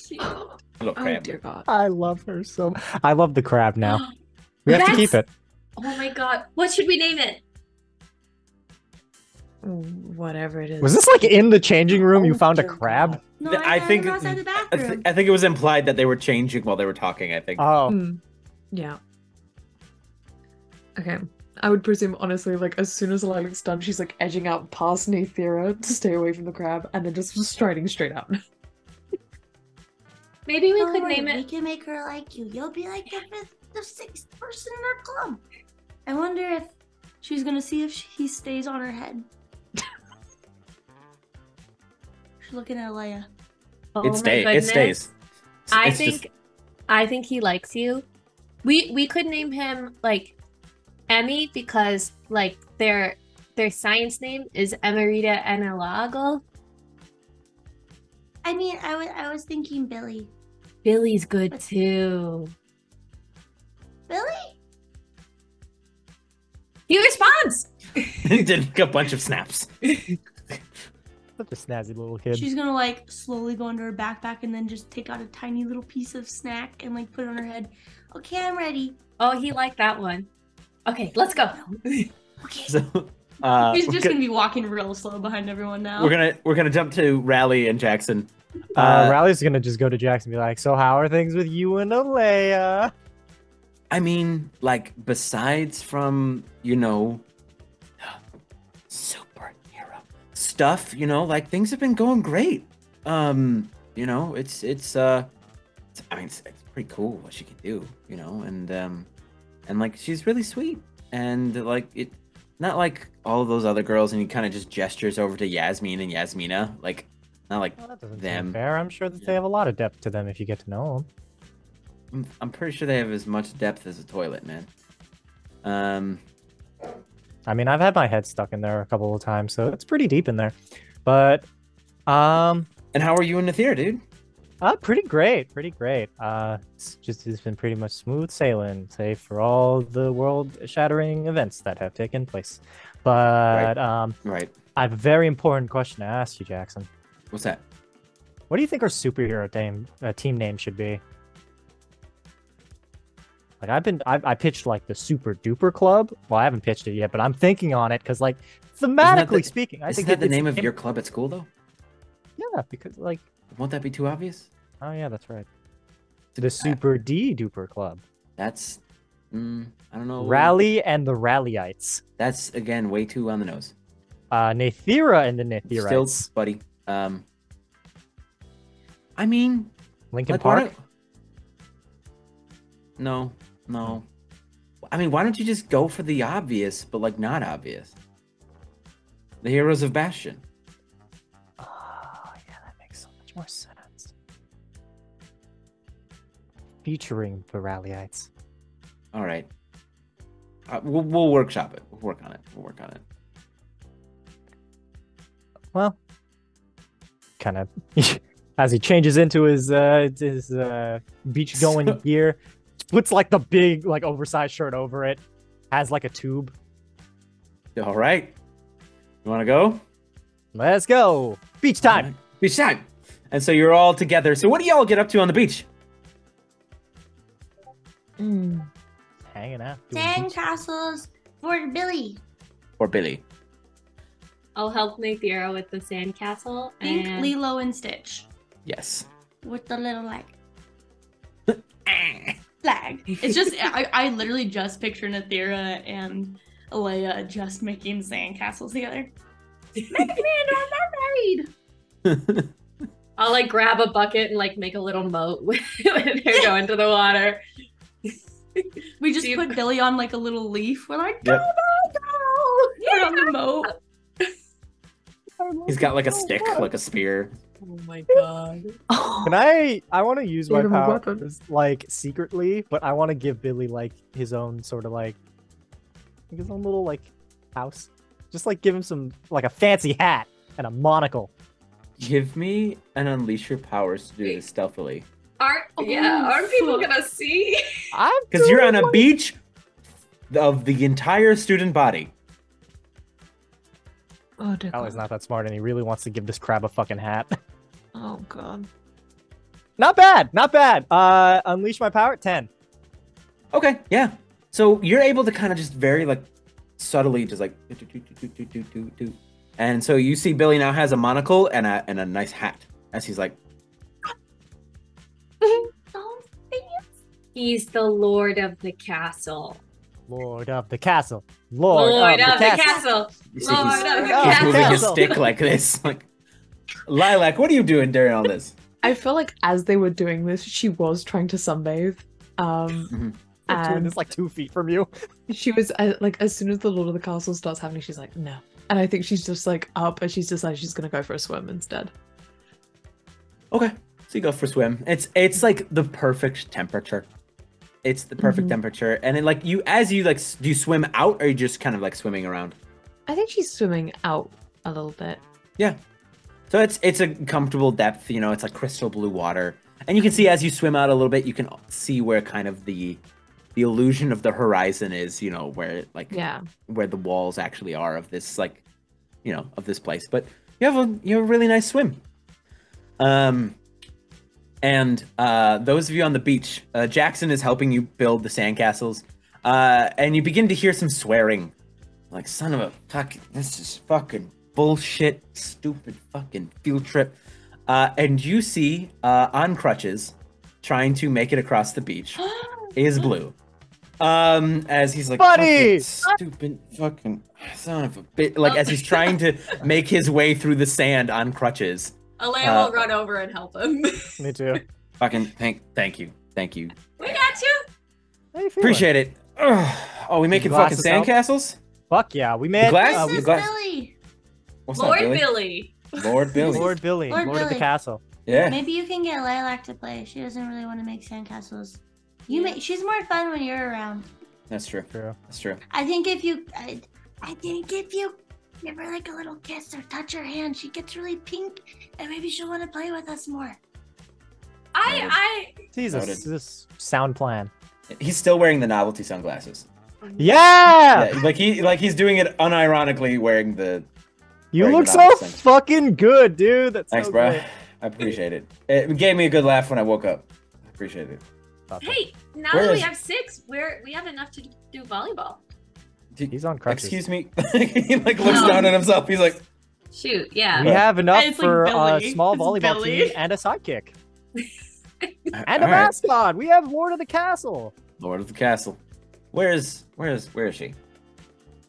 Little Oh crab. dear god. I love her so. I love the crab now. We have to keep it. Oh my god. What should we name it? Whatever it is. Was this like in the changing room? You Oh, found a dear crab? God. No, I I think think outside the I, bathroom. I think it was implied that they were changing while they were talking. I think. Oh, Yeah. Okay. I would presume, honestly, like, as soon as Lilac's done, she's, like, edging out past Nathira to stay away from the crab, and then just striding straight out. Maybe we Don't could worry, name We it. can make her like you. You'll be like the 6th person in our club. I wonder if She's gonna see if he stays on her head. She's looking at Leia. Oh It my stays. It goodness. stays. I It's think just- I think he likes you. We could name him like Emmy because like their science name is Emerita Enelago. I mean, I was thinking Billy. Billy's good too. Billy? He responds. He did a bunch of snaps. Such a snazzy little kid. She's gonna like slowly go into her backpack and then just take out a tiny little piece of snack and like put it on her head. Okay, I'm ready. Oh, he liked that one. Okay, let's go. Okay. So He's we're just go- gonna be walking real slow behind everyone now. we're gonna jump to Rally and Jackson. Rally's gonna just go to Jackson and be like, "So how are things with you and Alea?" I mean, like, besides from, superhero stuff, like things have been going great. It's pretty cool what she can do, and like she's really sweet. And like it not like all of those other girls and he kind of just gestures over to Yasmin and Yasmina, like not like Well, that doesn't them. seem fair. I'm sure that they have a lot of depth to them if you get to know them. I'm pretty sure they have as much depth as a toilet, man. I mean, I've had my head stuck in there a couple of times, so it's pretty deep in there. But And how are you in the theater, dude? pretty great, pretty great. It's been pretty much smooth sailing, save for all the world-shattering events that have taken place. But Right. I have a very important question to ask you, Jackson. What's that? What do you think our superhero team name should be? Like I pitched like the Super Duper Club. Well, I haven't pitched it yet, but I'm thinking on it because like thematically speaking, I Isn't think that the it's name of your club at school, though? Yeah, because like Won't that be too obvious? oh yeah, that's right. The Super D Duper Club. That's, I don't know. Rally and the Rallyites. That's again way too on the nose. Nathira and the Still, Nathirites. buddy. I mean, Lincoln like, why Park. don't- No. I mean, why don't you just go for the obvious, but like not obvious? The Heroes of Bastion. Oh yeah, that makes so much more sense. Featuring the Rallyites. All right. We'll workshop it. We'll work on it. Well, kind of as he changes into his beach going gear, puts like the big like oversized shirt over it, has like a tube. All right. You want to go? Let's go. Beach time. All right. Beach time. And so you're all together. So what do y'all get up to on the beach? Hanging out. doing Sand beach- castles for Billy. Or Billy? I'll help Nathira with the sandcastle. Think And Lilo and Stitch Yes. With the little like flag. It's just I literally just picture Nathira and Alea just making sandcastles together. Make me I'm not married. I'll like grab a bucket and like make a little moat when they're going to the water. We just Do you- put Billy on like a little leaf. We're like, go, Yep. go, go! We're on the moat. He's got like a stick, like a spear. Oh my god. Can I want to use my Give him a weapon. powers like secretly, but I want to give Billy like his own sort of like his own little like house. Just like give him some like a fancy hat and a monocle. Give me an unleash your powers to do this stealthily. Aren't people gonna see? Because you're on a beach of the entire student body. Oh dear. Ellie's God. not that smart, and he really wants to give this crab a fucking hat. Oh god. Not bad, not bad. Unleash my power 10. Okay, yeah. So you're able to kind of just very like subtly just like do. And so you see Billy now has a monocle and a nice hat as he's like, don't say it. He's the lord of the castle. Lord of the castle. Lord, Lord of the castle. you see Lord he's, of the he's castle. moving his stick like this. Like, Lilac, what are you doing during all this? I feel like as they were doing this, she was trying to sunbathe. Doing And this like 2 feet from you. she was like, as soon as the Lord of the Castle starts happening, she's like, no. And I think she's just like up, and she's decided she's gonna go for a swim instead. Okay, so you go for a swim. It's like the perfect temperature. It's the perfect temperature, and it like you as you like do you swim out, or are you just kind of like swimming around? I think she's swimming out a little bit. Yeah. So it's a comfortable depth. You know, it's like crystal blue water, and you can see as you swim out a little bit, you can see where kind of the illusion of the horizon is. You know, where like where the walls actually are of this like, you know, of this place. But you have a really nice swim. And those of you on the beach, Jackson is helping you build the sandcastles, and you begin to hear some swearing, like son of a fuck, this is fucking bullshit, stupid fucking field trip. And you see on crutches, trying to make it across the beach, is Blue. As he's like, buddy, stupid fucking son of a bitch, like as he's trying to make his way through the sand on crutches. Alea will run over and help him. Me too. Fucking thank you. We got you. How you feeling? Appreciate it. Ugh. Oh, we making fucking glasses out? sandcastles? Fuck yeah, we made glass? This is glass- Billy. What's Lord up, Billy? Billy. Lord Billy. Lord Billy, Lord Lord of the Billy. castle. Yeah. Maybe you can get Lilac to play. She doesn't really want to make sandcastles. You make. She's more fun when you're around. That's true. True. That's true. I think if you give her like a little kiss or touch her hand, she gets really pink, and maybe she'll want to play with us more. Jesus, Noted. this sound plan. He's still wearing the novelty sunglasses. Yeah! Yeah, like he's doing it unironically wearing the. You wearing look the so novelty sunglasses. fucking good, dude. That's Thanks, so bro. great. I appreciate it. It gave me a good laugh when I woke up. I appreciate it. Hey, now Where that we is- have 6, we have enough to do volleyball. He's on crutches. Excuse me. He like looks No. down at himself. He's like, Shoot, yeah. We have enough It's like for a Billy. small It's volleyball Billy. team and a sidekick. And a "All right, mascot. We have Lord of the Castle. Lord of the Castle. Where is she?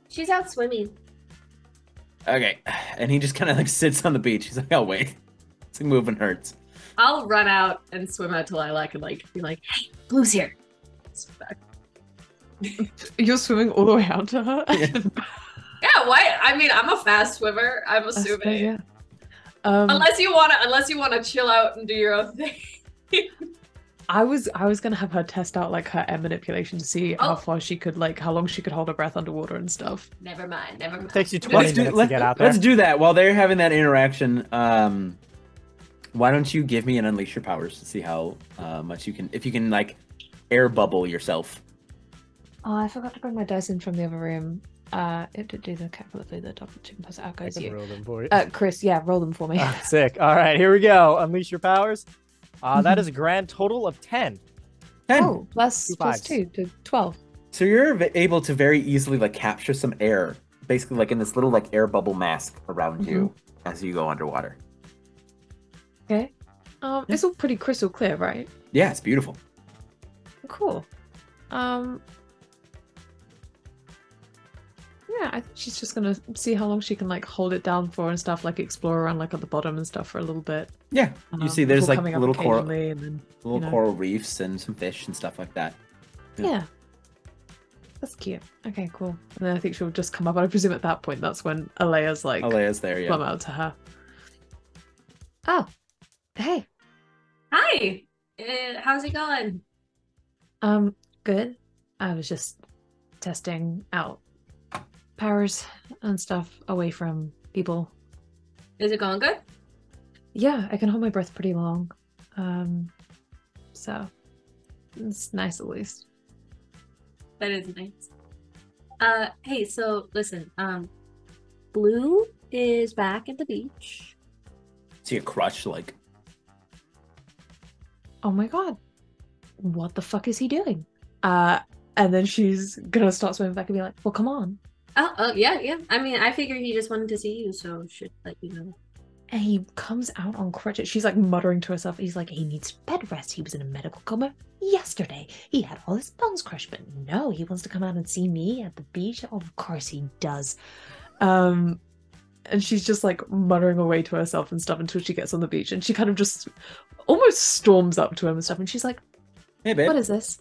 She's out swimming. Okay, and he just kind of like sits on the beach. He's like, "Oh wait, it's like moving hurts." I'll run out and swim out to Lilac and like be like, "Hey, Blue's here." Swim back. You're swimming all the way out to her. Yeah, why? I mean, I'm a fast swimmer. I'm That's assuming. fair, yeah. Unless you wanna chill out and do your own thing. I was gonna have her test out like her air manipulation to see how Oh. far she could like how long she could hold her breath underwater and stuff. Never mind. It takes you Let's 20 do, minutes to get out there. let's do that while they're having that interaction. Why don't you give me an unleash your powers to see how much you can, if you can like air bubble yourself. Oh, I forgot to bring my dice in from the other room. It did do the calculator, the double chicken plus out I goes can you. roll them for you. Chris, yeah, roll them for me. Ah, sick. All right, here we go. Unleash your powers. That is a grand total of 10. 10. Oh, plus Two plus fives. 2 to 12. So you're able to very easily like capture some air, basically like in this little like air bubble mask around you as you go underwater. Okay. It's all pretty crystal clear, right? Yeah, it's beautiful. Cool. Yeah, I think she's just gonna see how long she can like hold it down for and stuff, like explore around like at the bottom and stuff for a little bit. Yeah, you see there's before like coming up little coral, occasionally and then little you know. coral reefs and some fish and stuff like that. Yeah. That's cute. Okay, cool. And then I think she'll just come up. I presume at that point that's when Alea's like Alea's there, come yeah. out to her. Oh, hey. Hi. How's it going? Good. I was just testing out powers and stuff away from people. Is it going good? Yeah, I can hold my breath pretty long. So it's nice at least. That is nice. Hey, so listen, Blue is back at the beach. See a crutch like Oh my god. What the fuck is he doing? And then she's gonna start swimming back and be like, well, come on. oh, yeah. I mean, I figured he just wanted to see you, so should let you know. And he comes out on crutches. She's like muttering to herself. He's like, he needs bed rest. He was in a medical coma yesterday. He had all his bones crushed, but no, he wants to come out and see me at the beach. Oh, of course he does. And she's just like muttering away to herself and stuff until she gets on the beach. And she kind of just almost storms up to him and stuff. And she's like, hey babe. what is this?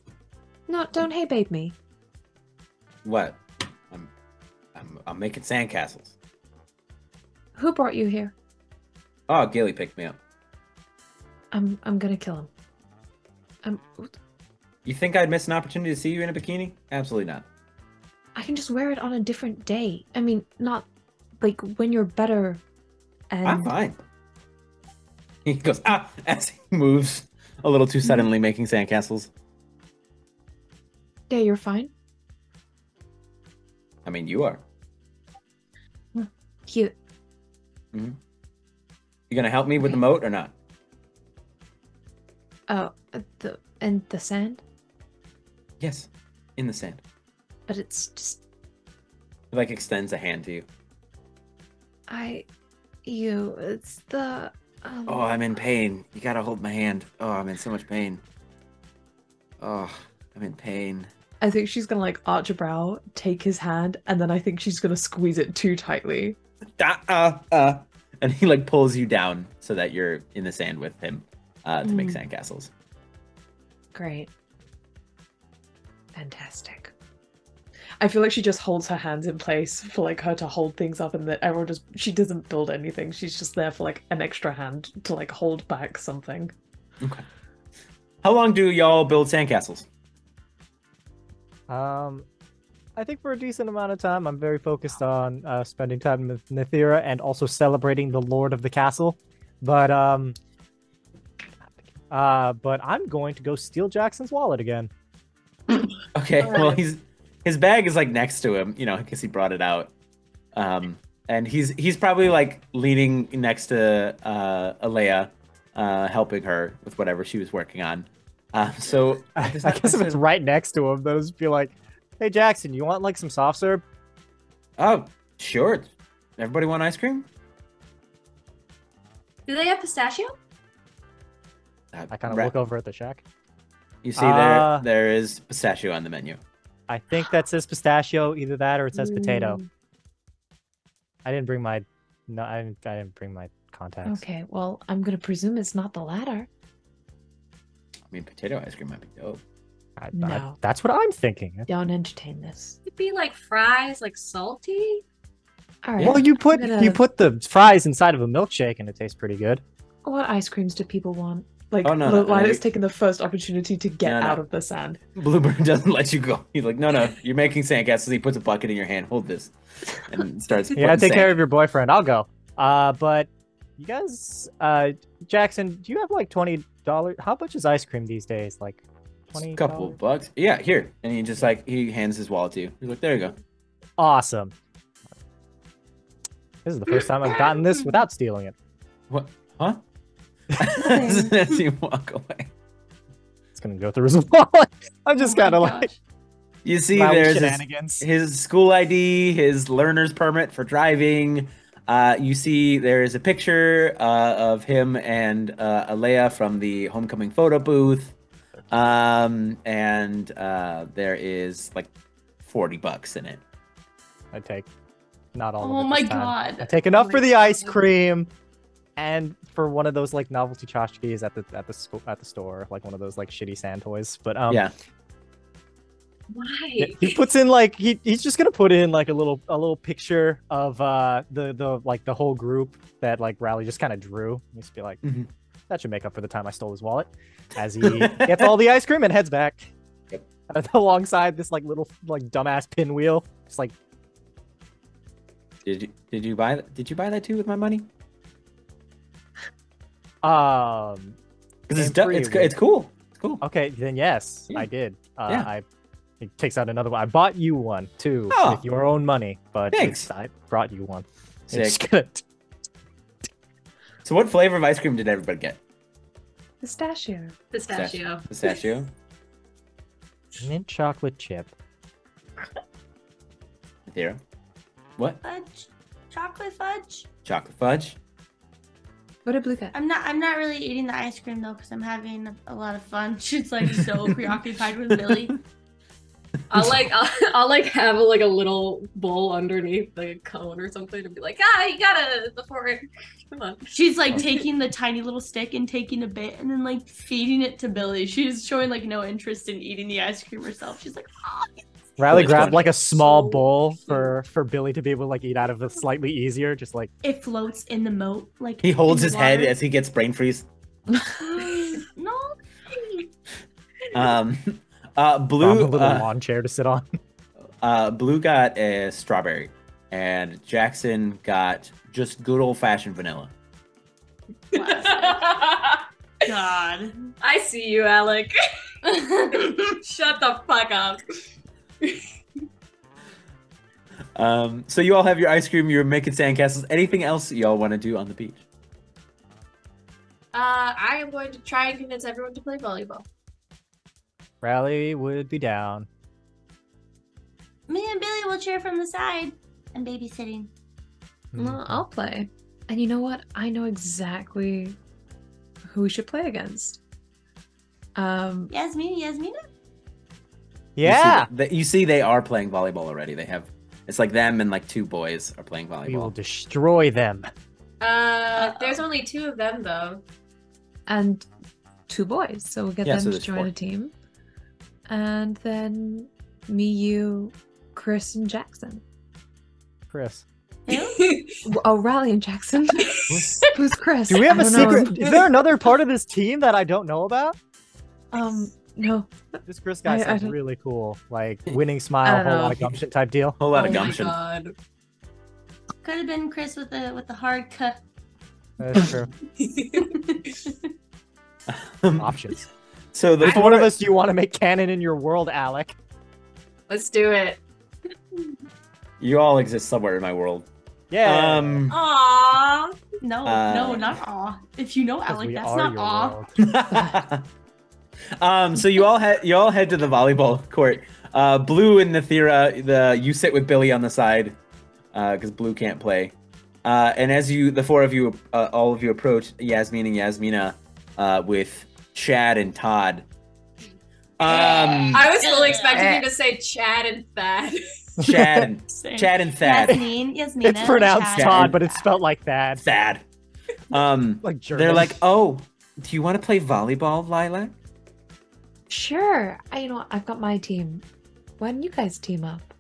No, don't hey babe me. What? I'm making sandcastles. Who brought you here? Oh, Gilly picked me up. I'm gonna kill him. You think I'd miss an opportunity to see you in a bikini? Absolutely not. I can just wear it on a different day. I mean, not like when you're better. And I'm fine. He goes, as he moves a little too suddenly, making sandcastles. Yeah, you're fine. I mean, you are. Cute. You gonna help me with the moat or not? Oh, the sand, Yes, in the sand. but it's just He like extends a hand to you. it's the. Oh, I'm in pain. You gotta hold my hand. Oh, I'm in so much pain. Oh, I'm in pain. I think she's gonna like arch a brow, take his hand, and then I think she's gonna squeeze it too tightly. And he like pulls you down so that you're in the sand with him to make sandcastles. Great. Fantastic. I feel like she just holds her hands in place for like her to hold things up, and that everyone she doesn't build anything. She's just there for like an extra hand to like hold back something. Okay. How long do y'all build sandcastles? I think for a decent amount of time. I'm very focused on spending time with Nithira and also celebrating the Lord of the Castle. But I'm going to go steal Jackson's wallet again. Okay, All well right. his bag is like next to him, because he brought it out. And he's probably like leaning next to Alea, helping her with whatever she was working on. So I guess if it's right next to him, they'll just be like, "Hey Jackson, you want like some soft serve?" Oh, sure. Everybody want ice cream? Do they have pistachio? I kind of look over at the shack. You see, Uh, there is pistachio on the menu. I think that says pistachio, either that or it says potato. Ooh. I didn't bring my contacts. Okay, well, I'm gonna presume it's not the latter. I mean, potato ice cream might be dope. No. That's what I'm thinking. Don't entertain this. It'd be like fries, like salty. All right. Well, you put I'm gonna- you put the fries inside of a milkshake and it tastes pretty good. What ice creams do people want? Like, Oh, no, Lila's I- taking the first opportunity to get No, no. out of the sand. Bluebird doesn't let you go. He's like, no, you're making sandcastles. He puts a bucket in your hand. Hold this, and starts. You gotta putting take care sand. of your boyfriend. I'll go. But you guys, Jackson, do you have like $20? How much is ice cream these days? Like $20? Couple bucks. Yeah, here. And he just he hands his wallet to you. He's like, there you go. Awesome. This is the first time I've gotten this without stealing it. What? Huh? As you walk away, It's gonna go through his wallet. I'm just Oh my kind of like gosh. you see loud there's shenanigans. his school ID, his learner's permit for driving. You see there is a picture of him and Alea from the homecoming photo booth. And there is like $40 in it. I take not all. Oh of it my this time. god. I take enough Oh for my the ice God. cream, and for one of those like novelty tchotchkes at the store, like one of those like shitty sand toys. But Yeah. Why? he puts in like he's just gonna put in like a little picture of the whole group that like Rally just kind of drew. He's be like, Mhm. that should make up for the time I stole his wallet. As he gets all the ice cream and heads back. Yep. Alongside this like little like dumbass pinwheel. It's like, Did you buy that? Did you buy that too with my money? Because it's Came free it's with- cool. It's cool. okay, then yes, Yeah. I did. Yeah. He takes out another one. I bought you one too Oh. with your own money, but Thanks. I brought you one. Sick. It's gonna So what flavor of ice cream did everybody get? Pistachio. Pistachio. Pistachio. mint chocolate chip. Zero. What? Fudge, chocolate fudge. Chocolate fudge. What did Blue get? I'm not really eating the ice cream though, because I'm having a lot of fun. She's like so preoccupied with Billy. I'll like have like a little bowl underneath the cone or something and be like, you gotta before it. Come on. She's like taking the tiny little stick and taking a bit and then like feeding it to Billy. She's showing like no interest in eating the ice cream herself. She's like, Riley Like, grabbed like a small so bowl cute. for Billy to be able to like eat out of the slightly easier, just like it floats in the moat. Like He holds in his the head water. as he gets brain freeze. No. Blue a little lawn chair to sit on. Blue got a strawberry, and Jackson got just good old fashioned vanilla. God. I see you, Alec. Shut the fuck up. So you all have your ice cream. You're making sandcastles. Anything else y'all want to do on the beach? I am going to try and convince everyone to play volleyball. Riley would be down. Me and Billy will cheer from the side. I'm babysitting. Well, I'll play. And you know what? I know exactly who we should play against. Yasmina? Yeah. You see they are playing volleyball already. They have. It's like them and like two boys are playing We will volleyball. destroy them. There's only 2 of them though. And 2 boys, so we'll get Yeah, them so to there's join 4. a team. And then me, you, Chris, and Jackson. Chris. Oh, Riley and Jackson. Who's Chris? Do we have I a don't know. secret? Is there another part of this team that I don't know about? No. This Chris guy I sounds don't- really cool. Like winning smile, don't whole know. lot of gumption type deal. Whole lot Oh of my gumption. god. Could have been Chris with the hard cut. That's true. Options. So the Which one of us do you want to make canon in your world, Alec? Let's do it. you all exist somewhere in my world. Yeah. Aww. No, Uh, not aw. If you know 'Cause Alec, we that's are not your aw. world. So you all head to the volleyball court. Blue and Nathira, you sit with Billy on the side because Blue can't play. And as the 4 of you, all of you approach Yasmin and Yasmina with Chad and Todd. I was fully expecting you to say Chad and Thad. Chad Same. and Thad. Yasmina. It's pronounced Chad. Todd, but it's spelled like that. Thad. Like German. They're like, oh, do you want to play volleyball, Lilac? Sure. I've got my team. Why don't you guys team up?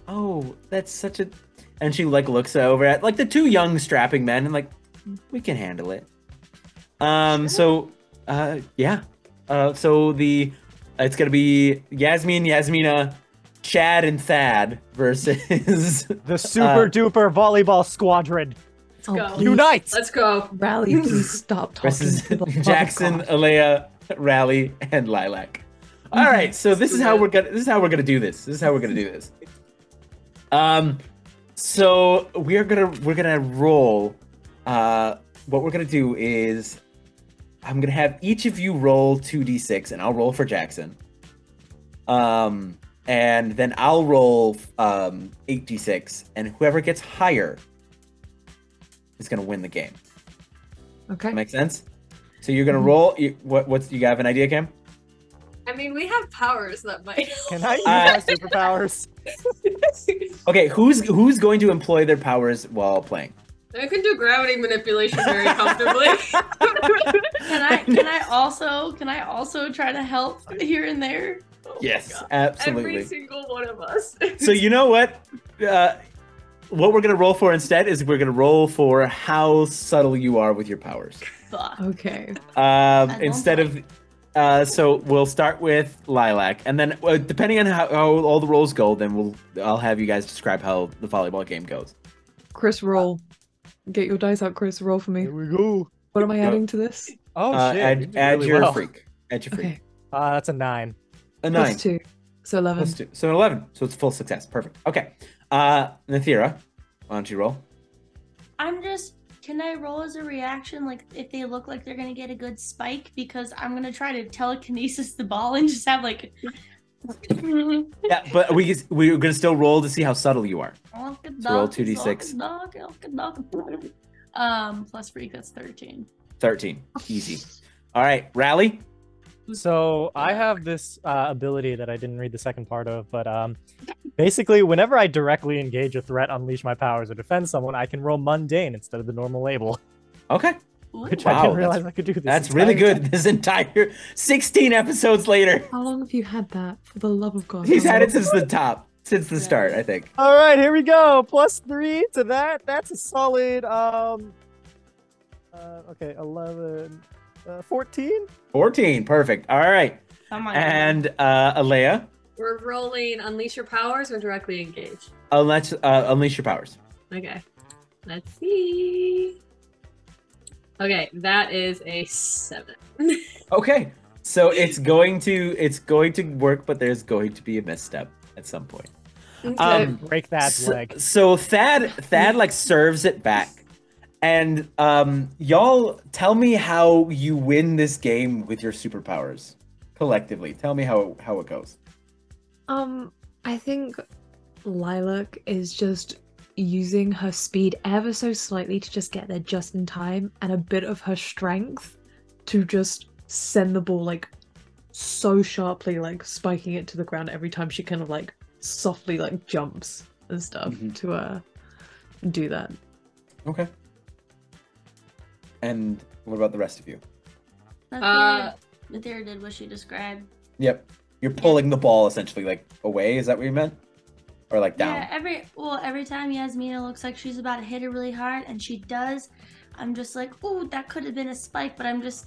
Oh, that's such a. And she like looks over at like the 2 young strapping men and like, we can handle it. So, yeah. So it's gonna be Yasmin, Yasmina, Chad, and Thad versus the super duper volleyball squadron. Oh, go. please, Unite! Let's go. Riley, please stop talking versus to the love of Jackson, God. Alea, Rally, and Lilac. All right, so this is how we're gonna do this. So we're gonna roll. What we're gonna do is I'm gonna have each of you roll 2d6, and I'll roll for Jackson. And then I'll roll 8d6, and whoever gets higher is gonna win the game. Okay. Make sense? So you're gonna roll. What's you have an idea, Cam? I mean, we have powers that might. Can I use my superpowers? Okay, who's going to employ their powers while playing? I can do gravity manipulation very comfortably. Can I also try to help here and there? Yes, God. absolutely. Every single one of us. So you know what? What we're gonna roll for instead is we're gonna roll for how subtle you are with your powers. Fuck. Okay. Instead of, so we'll start with Lilac, and then depending on how all the rolls go, then I'll have you guys describe how the volleyball game goes. Chris, roll. Get your dice out, Chris. Roll for me. Here we go. What am I adding to this? Oh shit. you did Add really your well. freak. Add your freak. Okay. That's a 9. A 9. Plus 2. So 11. Plus 2. So 11. So it's full success. Perfect. Okay. Nathira, why don't you roll? Can I roll as a reaction, like if they look like they're gonna get a good spike? Because I'm gonna try to telekinesis the ball and just have like. Yeah, but we're gonna still roll to see how subtle you are. So roll 2d6. Plus freak, that's 13. 13. Easy. All right, Rally. So I have this ability that I didn't read the second part of, but basically, whenever I directly engage a threat, unleash my powers, or defend someone, I can roll mundane instead of the normal label, Okay. which Wow, I didn't realize I could do this. That's really entire good. This entire 16 episodes later. How long have you had that? For the love of God. He's how had long? it since the top, since the start, I think. All right, here we go. +3 to that. That's a solid. Okay, 11, 14. 14, perfect. All right. Oh my And Alea, We're rolling Unleash Your Powers or Directly Engage. let's unleash your powers. Okay. Let's see. Okay, that is a 7. Okay, so it's going to work, but there's going to be a misstep at some point. Break that leg. So Thad like serves it back, and y'all tell me how you win this game with your superpowers collectively. Tell me how it goes. I think Lilac is just using her speed ever so slightly to just get there just in time, and a bit of her strength to just send the ball like so sharply, like spiking it to the ground every time she kind of like softly like jumps and stuff to do that. Okay. And what about the rest of you? Mathera did what she described. Yep. You're pulling the ball essentially like away, is that what you meant? Or like down? Yeah, every time Yasmina looks like she's about to hit it really hard, and she does, I'm just like, oh, that could have been a spike, but I'm just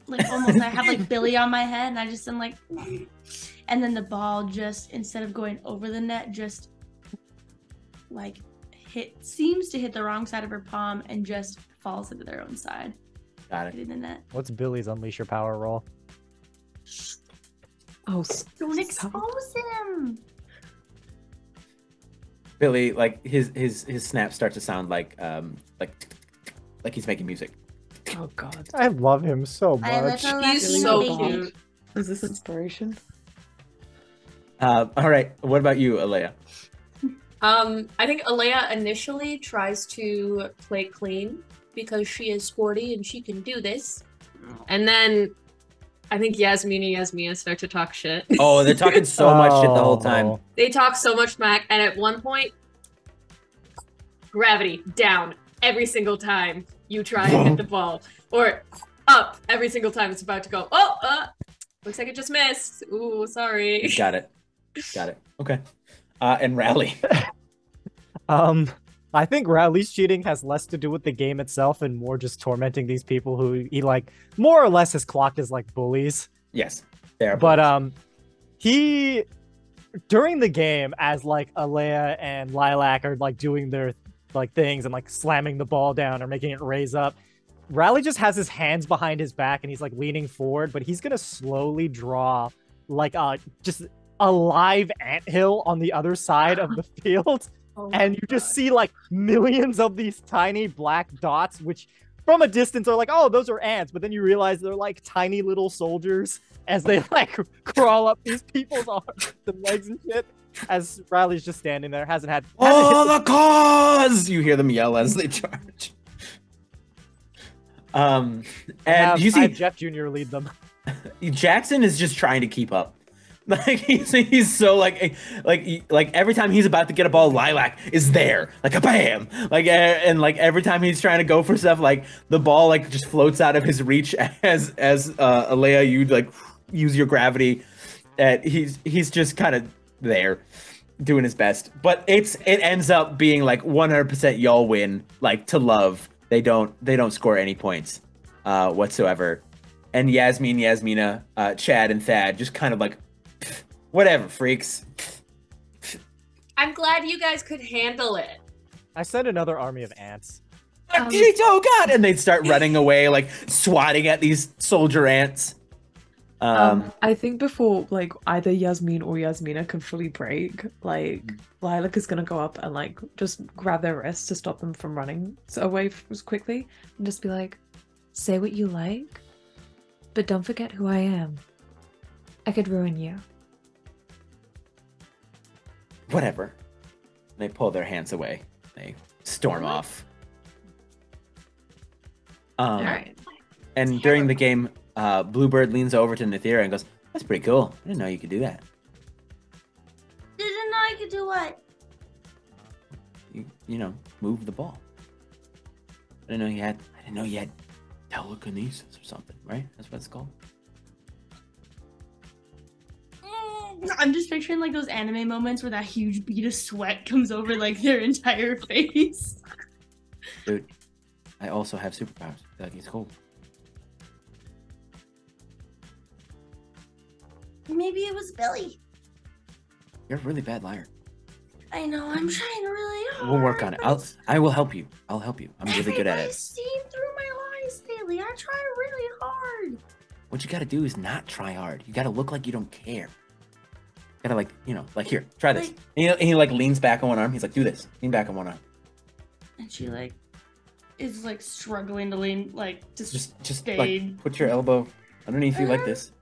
like almost I have like Billy on my head, and I just am like, and then the ball just instead of going over the net, just like seems to hit the wrong side of her palm and just falls into their own side. Got it. Hitting the net. What's Billy's Unleash Your Power roll? Oh, Don't expose him. Billy, like his snaps start to sound like he's making music. Oh God. I love him so I much. look He's like so baby. cute. Is this inspiration? All right. What about you, Alea? I think Alea initially tries to play clean because she is sporty and she can do this. And then I think Yasmina start to talk shit. Oh, they're talking so much shit the whole time. Oh. They talk so much smack, and at one point, gravity down every single time you try and hit the ball, or up every single time it's about to go. Oh, looks like it just missed. Ooh, sorry. Got it. Okay. And Rally. I think Rowley's cheating has less to do with the game itself and more just tormenting these people who he like more or less has clocked as like bullies. Yes. There. But he during the game as like Alea and Lilac are like doing their like things and like slamming the ball down or making it raise up. Rally just has his hands behind his back and he's like leaning forward, but he's gonna slowly draw like just a live anthill on the other side of the field. And you just see like millions of these tiny black dots, which from a distance are like, oh, those are ants. But then you realize they're like tiny little soldiers as they like crawl up these people's arms and legs and shit. As Riley's just standing there, hasn't hit the cause! You hear them yell as they charge. And you see Jeff Jr. lead them. Jackson is just trying to keep up. Like he's so like every time he's about to get a ball, Lilac is there, like a bam, like and like every time he's trying to go for stuff, like the ball like just floats out of his reach as Alea, you like use your gravity, and he's just kind of there, doing his best, but it ends up being like 100% y'all win, like to love. They don't score any points, whatsoever, and Yasmina, Chad, and Thad just kind of like. Whatever, freaks. I'm glad you guys could handle it. I sent another army of ants. Oh God! And they'd start running away, like swatting at these soldier ants. I think before like either Yasmin or Yasmina can fully break, like Lilac is gonna go up and like just grab their wrists to stop them from running away as quickly, and just be like, "Say what you like, but don't forget who I am. I could ruin you." Whatever. They pull their hands away. They storm off. All right. And during the game, Bluebird leans over to Nathira and goes, "That's pretty cool. I didn't know you could do that. Didn't know I could do what? You know, move the ball. I didn't know you had telekinesis or something, right? That's what it's called." I'm just picturing like those anime moments where that huge bead of sweat comes over like their entire face. Dude, I also have superpowers. Like, it's cool. Maybe it was Billy. You're a really bad liar. I know, I'm trying really hard. We'll work on it. but I will help you. I'll help you. I'm really good at Everybody's it. seen through my lies lately. I try really hard. What you gotta do is not try hard. You gotta look like you don't care. You gotta, like, you know, like, here, try this. Like- And he like leans back on one arm. He's like, do this. Lean back on one arm. And she like is like struggling to lean, like Just stay. like put your elbow underneath you like this,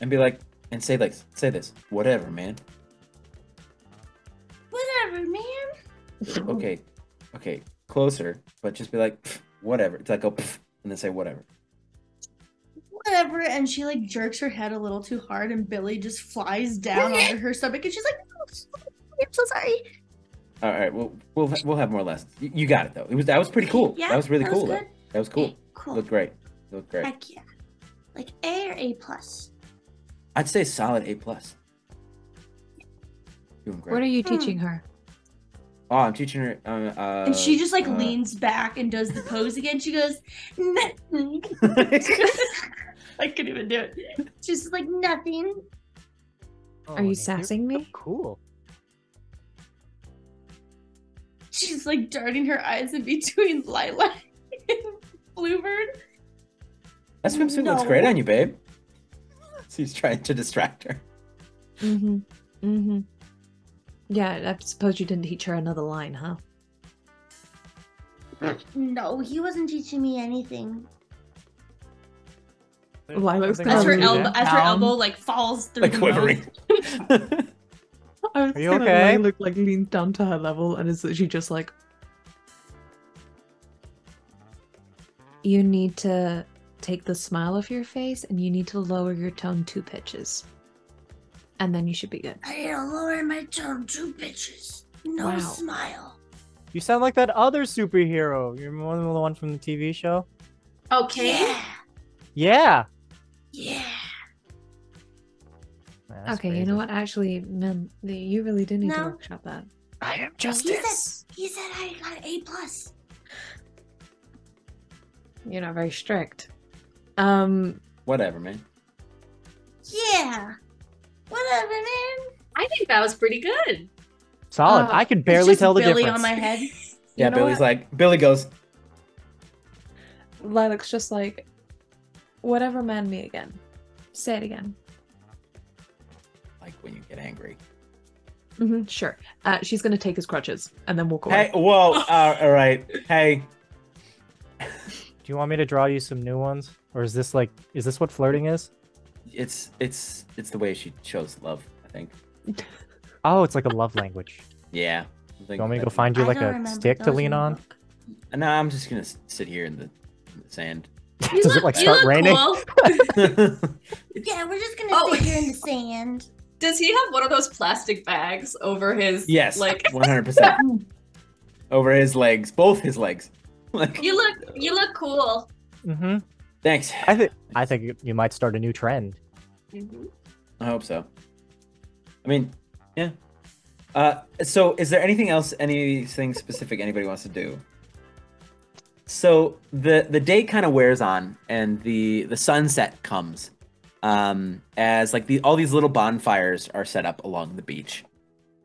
and be like, and say this. Whatever, man. Whatever, man. Okay, closer, but just be like, "Pff, whatever." It's like, go, "Pff," and then say whatever. Whatever. And she like jerks her head a little too hard, and Billy just flies down onto her stomach, and she's like, "No, I'm so sorry." All right, we'll have more lessons. You got it though. That was pretty cool. Yeah, that was really that was cool. good. That was cool. Okay, cool. Looked great. Looked great. Heck yeah. Like A or A plus. I'd say solid A+. Doing great. What are you teaching her? Oh, I'm teaching her. And she just like leans back and does the pose again. She goes, "Nothing." I couldn't even do it. She's just like nothing. Oh, Are you Nick, sassing you're me? so cool. She's like darting her eyes in between Lilac and Bluebird. That swimsuit looks No. great on you, babe. So he's trying to distract her. Mm-hmm. Mm-hmm. Yeah, I suppose you didn't teach her another line, huh? No, he wasn't teaching me anything. Lilac's Something gonna As her lean elbow, as her down. elbow like falls through Like the quivering. mouth. I was Are you gonna okay? look like leans down to her level and is she just like, you need to take the smile off your face and you need to lower your tone 2 pitches. And then you should be good. I need to lower my tone 2 pitches. No Wow. smile. You sound like that other superhero. You remember the one from the TV show? Okay. Yeah. Yeah. Yeah. Man, that's Okay, you crazy. know what? Actually, man, you really do need to No. workshop that. I am He said I got an A plus. You're not very strict. Whatever, man. Yeah. Whatever, man. I think that was pretty good. Solid. I could barely It's just tell the Billy difference. on my head. Yeah, know Billy's what? like, Billy goes, Lilac's just like, whatever, man, me again. Say it again. like when you get angry. Mm-hmm, sure. She's gonna take his crutches and then walk Hey, away. whoa, all right. Hey, Do you want me to draw you some new ones? Or is this what flirting is? it's the way she shows love, I think. Oh, it's like a love language. Yeah. I You think want me to go that's- find you I like don't a remember stick to those lean in the on? book. No, I'm just gonna sit here in the sand. Does it like start raining? Cool. Yeah, we're just gonna Oh. sit here in the sand. Does he have one of those plastic bags over his Yes, like 100%. Over his legs, both his legs. Like, you look cool. Mm-hmm. thanks. I think you might start a new trend. Mhm. I hope so. I mean, yeah. So is there anything else, anything specific anybody wants to do? So the day kind of wears on, and the sunset comes, as like all these little bonfires are set up along the beach,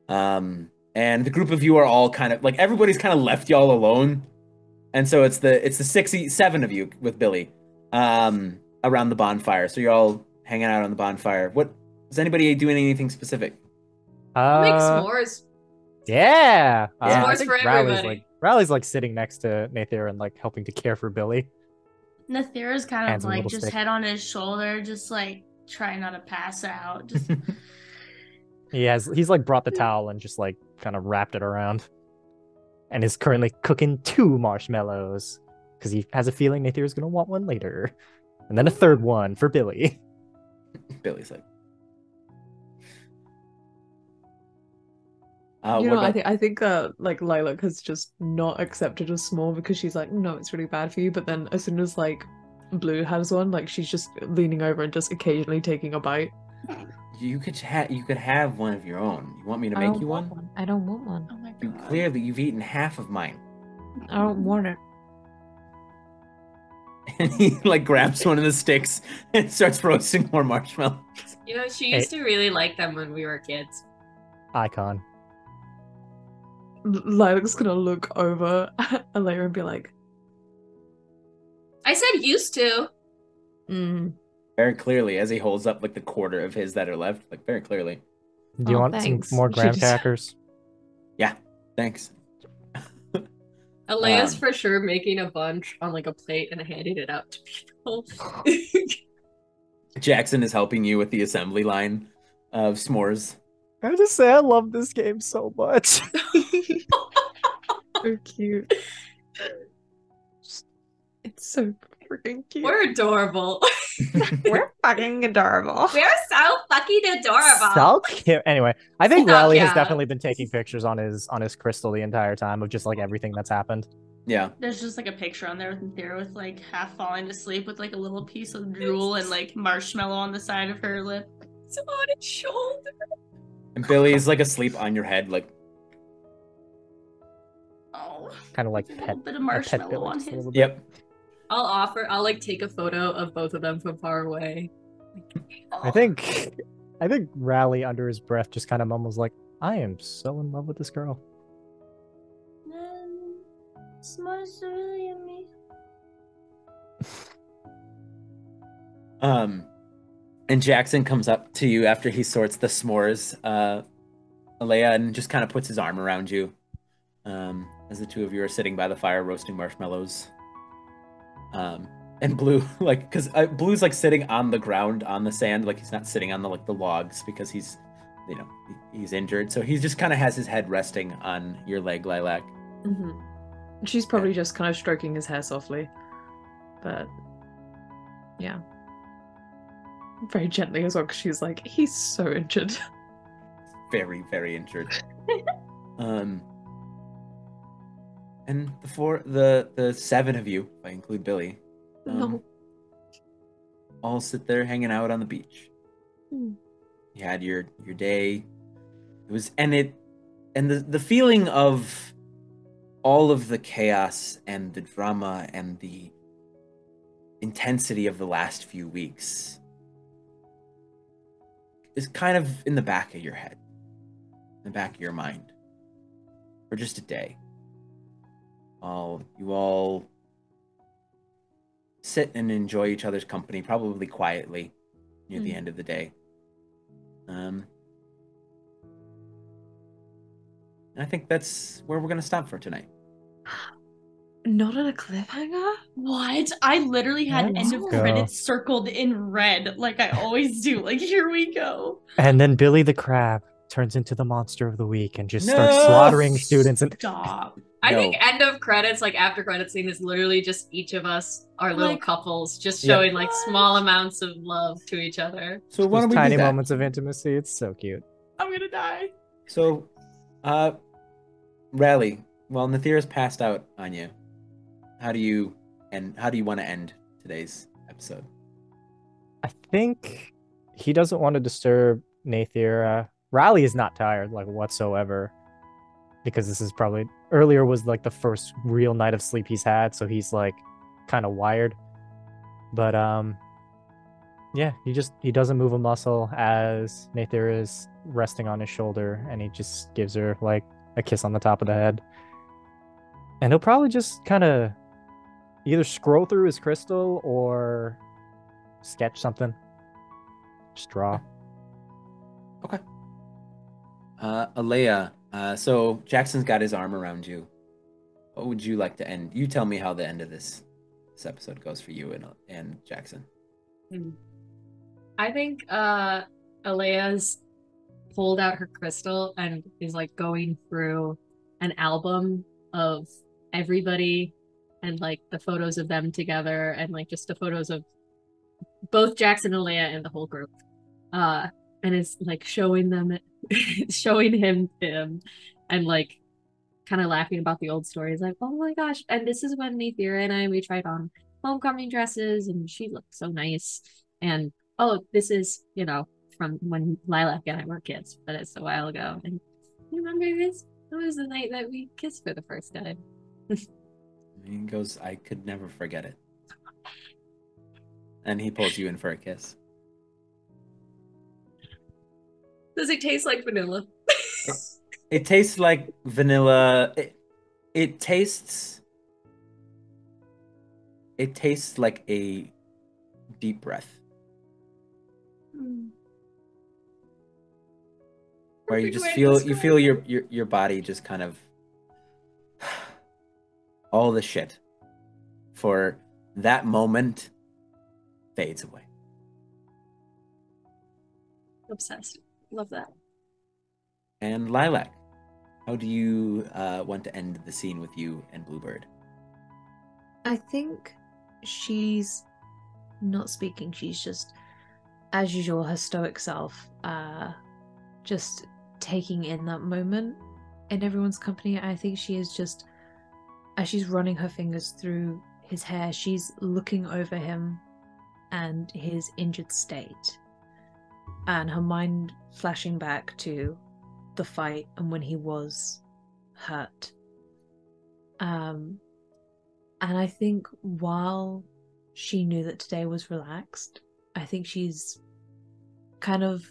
and the group of you are all kind of like everybody's kind of left y'all alone, and so it's the 7 of you with Billy, around the bonfire. So you're all hanging out on the bonfire. What is anybody doing anything specific? Make Uh, s'mores. yeah. Yeah. I S'mores think for Riley's everybody. Riley's like sitting next to Nathir and like helping to care for Billy. Nathira's kind Hands of on a like little just stick. head on his shoulder, just like trying not to pass out. Just He's like brought the towel and just like kind of wrapped it around, and is currently cooking 2 marshmallows because he has a feeling Nathir is gonna want one later. And then a third one for Billy. Billy's like, You what know, about- I think like Lilac has just not accepted a s'more because she's like, no, it's really bad for you. But then as soon as like Blue has one, like she's just leaning over and just occasionally taking a bite. you could have one of your own. You want me to I make don't you want one? I don't want one. Oh my You god. clearly you've eaten half of mine. I don't want it. And he like grabs one of the sticks and starts roasting more marshmallows. You know, she Hey. used to really like them when we were kids. Icon. Lilac's gonna look over at Alea and be like, I said used to. Very clearly, as he holds up like the quarter of his that are left, like very clearly. Do you Oh, want thanks. some more We graham should just- crackers? Yeah, thanks. Alea's Um, for sure making a bunch on like a plate and handing it out to people. Jackson is helping you with the assembly line of s'mores. I just say I love this game so much. so cute. It's so freaking cute. We're adorable. We're fucking adorable. We're so fucking adorable. So cute. Anyway, I think Oh, Riley has yeah. definitely been taking pictures on his crystal the entire time of just like everything that's happened. Yeah. There's just like a picture on there with Thera with like half falling to sleep with like a little piece of drool and like marshmallow on the side of her lip. It's on his shoulder. And Billy's like asleep on your head, like Oh, Kind of like a pet, little bit of a pet marshmallow Billy on just a his. little bit. yep. I'll like take a photo of both of them from far away. I think Riley under his breath just kind of mumbles like, I am so in love with this girl. S'mores are really yummy. And Jackson comes up to you after he sorts the s'mores, Alea, and just kind of puts his arm around you, as the two of you are sitting by the fire roasting marshmallows. And Blue, like, because Blue's like sitting on the ground on the sand, like he's not sitting on the logs because he's, he's injured. So he just kind of has his head resting on your leg, Lilac. Mm-hmm. She's probably just kind of stroking his hair softly, but yeah, very gently as well. Because she's like, he's so injured. Very, very injured. And the seven of you, if I include Billy, No. all sit there hanging out on the beach. Hmm. You had your day. It was and the feeling of all of the chaos and the drama and the intensity of the last few weeks is kind of in the back of your head, in the back of your mind, for just a day. You all sit and enjoy each other's company, probably quietly, near the end of the day. And I think that's where we're gonna stop for tonight. Not on a cliffhanger? What? I literally had Let's end of go. credits circled in red, like I always do. Like, here we go. And then Billy the Crab turns into the monster of the week and just starts No! slaughtering students. And Stop. I No. think end of credits, like after credit scene, is literally just each of us, our little Like, couples, just Yep. showing like what? small amounts of love to each other. So why those don't we tiny do that? moments of intimacy. It's so cute. I'm gonna die. So, Rally, while Nathira's passed out on you, how do you want to end today's episode? I think he doesn't want to disturb Nathira. Riley is not tired, like, whatsoever. Because this is probably... Earlier was, like, the first real night of sleep he's had, so he's, like, kind of wired. But, yeah, he doesn't move a muscle as Nathira is resting on his shoulder, and he just gives her, like, a kiss on the top of the head. And he'll probably just kind of either scroll through his crystal or sketch something. Just draw. Okay. Alea, so Jackson's got his arm around you. What would you like to end? You tell me how the end of this episode goes for you and Jackson. I think Alea's pulled out her crystal and is like going through an album of everybody and like the photos of them together and like just the photos of both Jackson and Leia and the whole group. And it's like showing them, showing him, and like kind of laughing about the old stories. Like, oh my gosh! And this is when Neithira and we tried on homecoming dresses, and she looked so nice. And oh, this is from when Lilac and I were kids, but it's a while ago. And you remember this? It was the night that we kissed for the first time. He goes, I could never forget it. And he pulls you in for a kiss. Does it taste like vanilla? It tastes like vanilla. It tastes like a deep breath. Where you just feel your body just kind of all the shit for that moment fades away. Obsessed. Love that. And Lilac, how do you want to end the scene with you and Bluebird? I think she's not speaking. She's just, as usual, her stoic self, just taking in that moment in everyone's company. I think she is just, as she's running her fingers through his hair, she's looking over him and his injured state, and her mind flashing back to the fight and when he was hurt. And I think while she knew that today was relaxed, I think she's kind of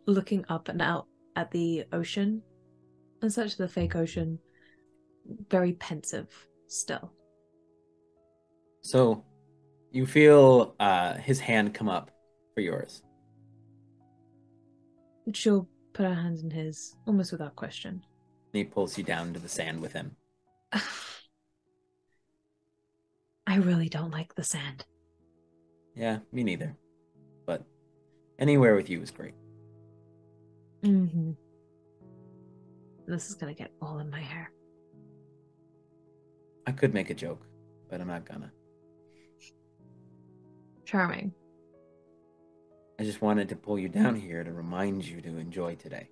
looking up and out at the ocean and such, the fake ocean, very pensive still. So you feel his hand come up for yours. She'll put her hands in his, almost without question. And he pulls you down to the sand with him. I really don't like the sand. Yeah, me neither. But anywhere with you is great. Mm-hmm. This is gonna get all in my hair. I could make a joke, but I'm not gonna. Charming. I just wanted to pull you down here to remind you to enjoy today.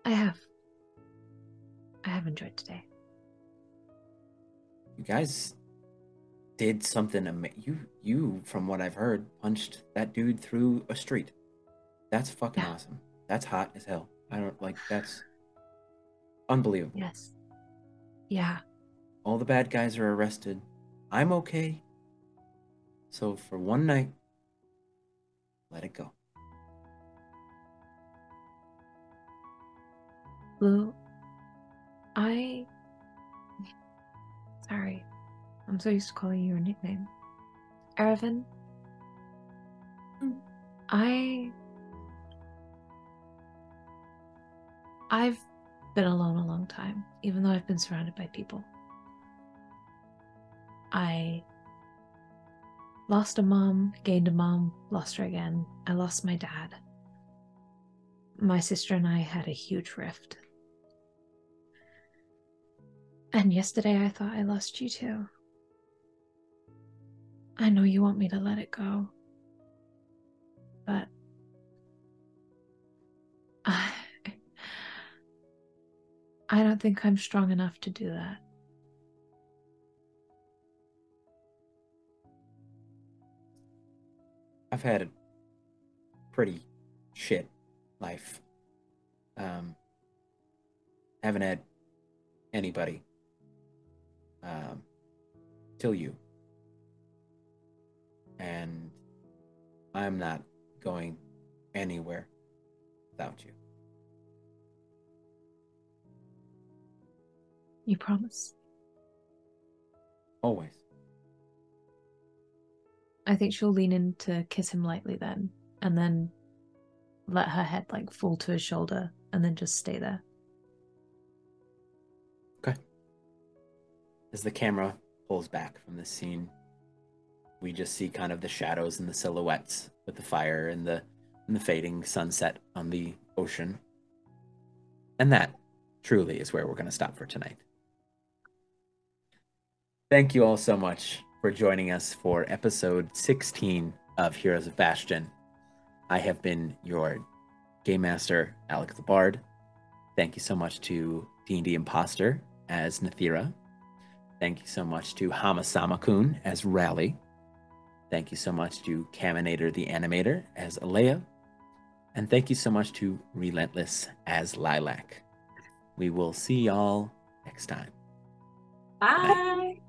I have enjoyed today. You guys did something amazing. You, from what I've heard, punched that dude through a street. That's fucking awesome. That's hot as hell. That's unbelievable. Yes. Yeah. All the bad guys are arrested. I'm okay. So for one night, let it go. Blue, sorry. I'm so used to calling you a nickname. Erevan, I've been alone a long time, even though I've been surrounded by people. I lost a mom, gained a mom, lost her again. I lost my dad. My sister and I had a huge rift. And yesterday I thought I lost you too. I know you want me to let it go, but I don't think I'm strong enough to do that. I've had a pretty shit life. Haven't had anybody till you. And I'm not going anywhere without you. You promise? Always. I think she'll lean in to kiss him lightly then, and then let her head fall to his shoulder, and then just stay there. Okay. As the camera pulls back from this scene, we just see kind of the shadows and the silhouettes with the fire and the fading sunset on the ocean. And that truly is where we're going to stop for tonight. Thank you all so much for joining us for episode 16 of Heroes of Bastion. I have been your Game Master, Alex the Bard. Thank you so much to D&D Imposter as Nathira. Thank you so much to Hamasama-kun as Rally. Thank you so much to Caminator the Animator as Alea. And thank you so much to Relentless as Lilac. We will see y'all next time. Bye.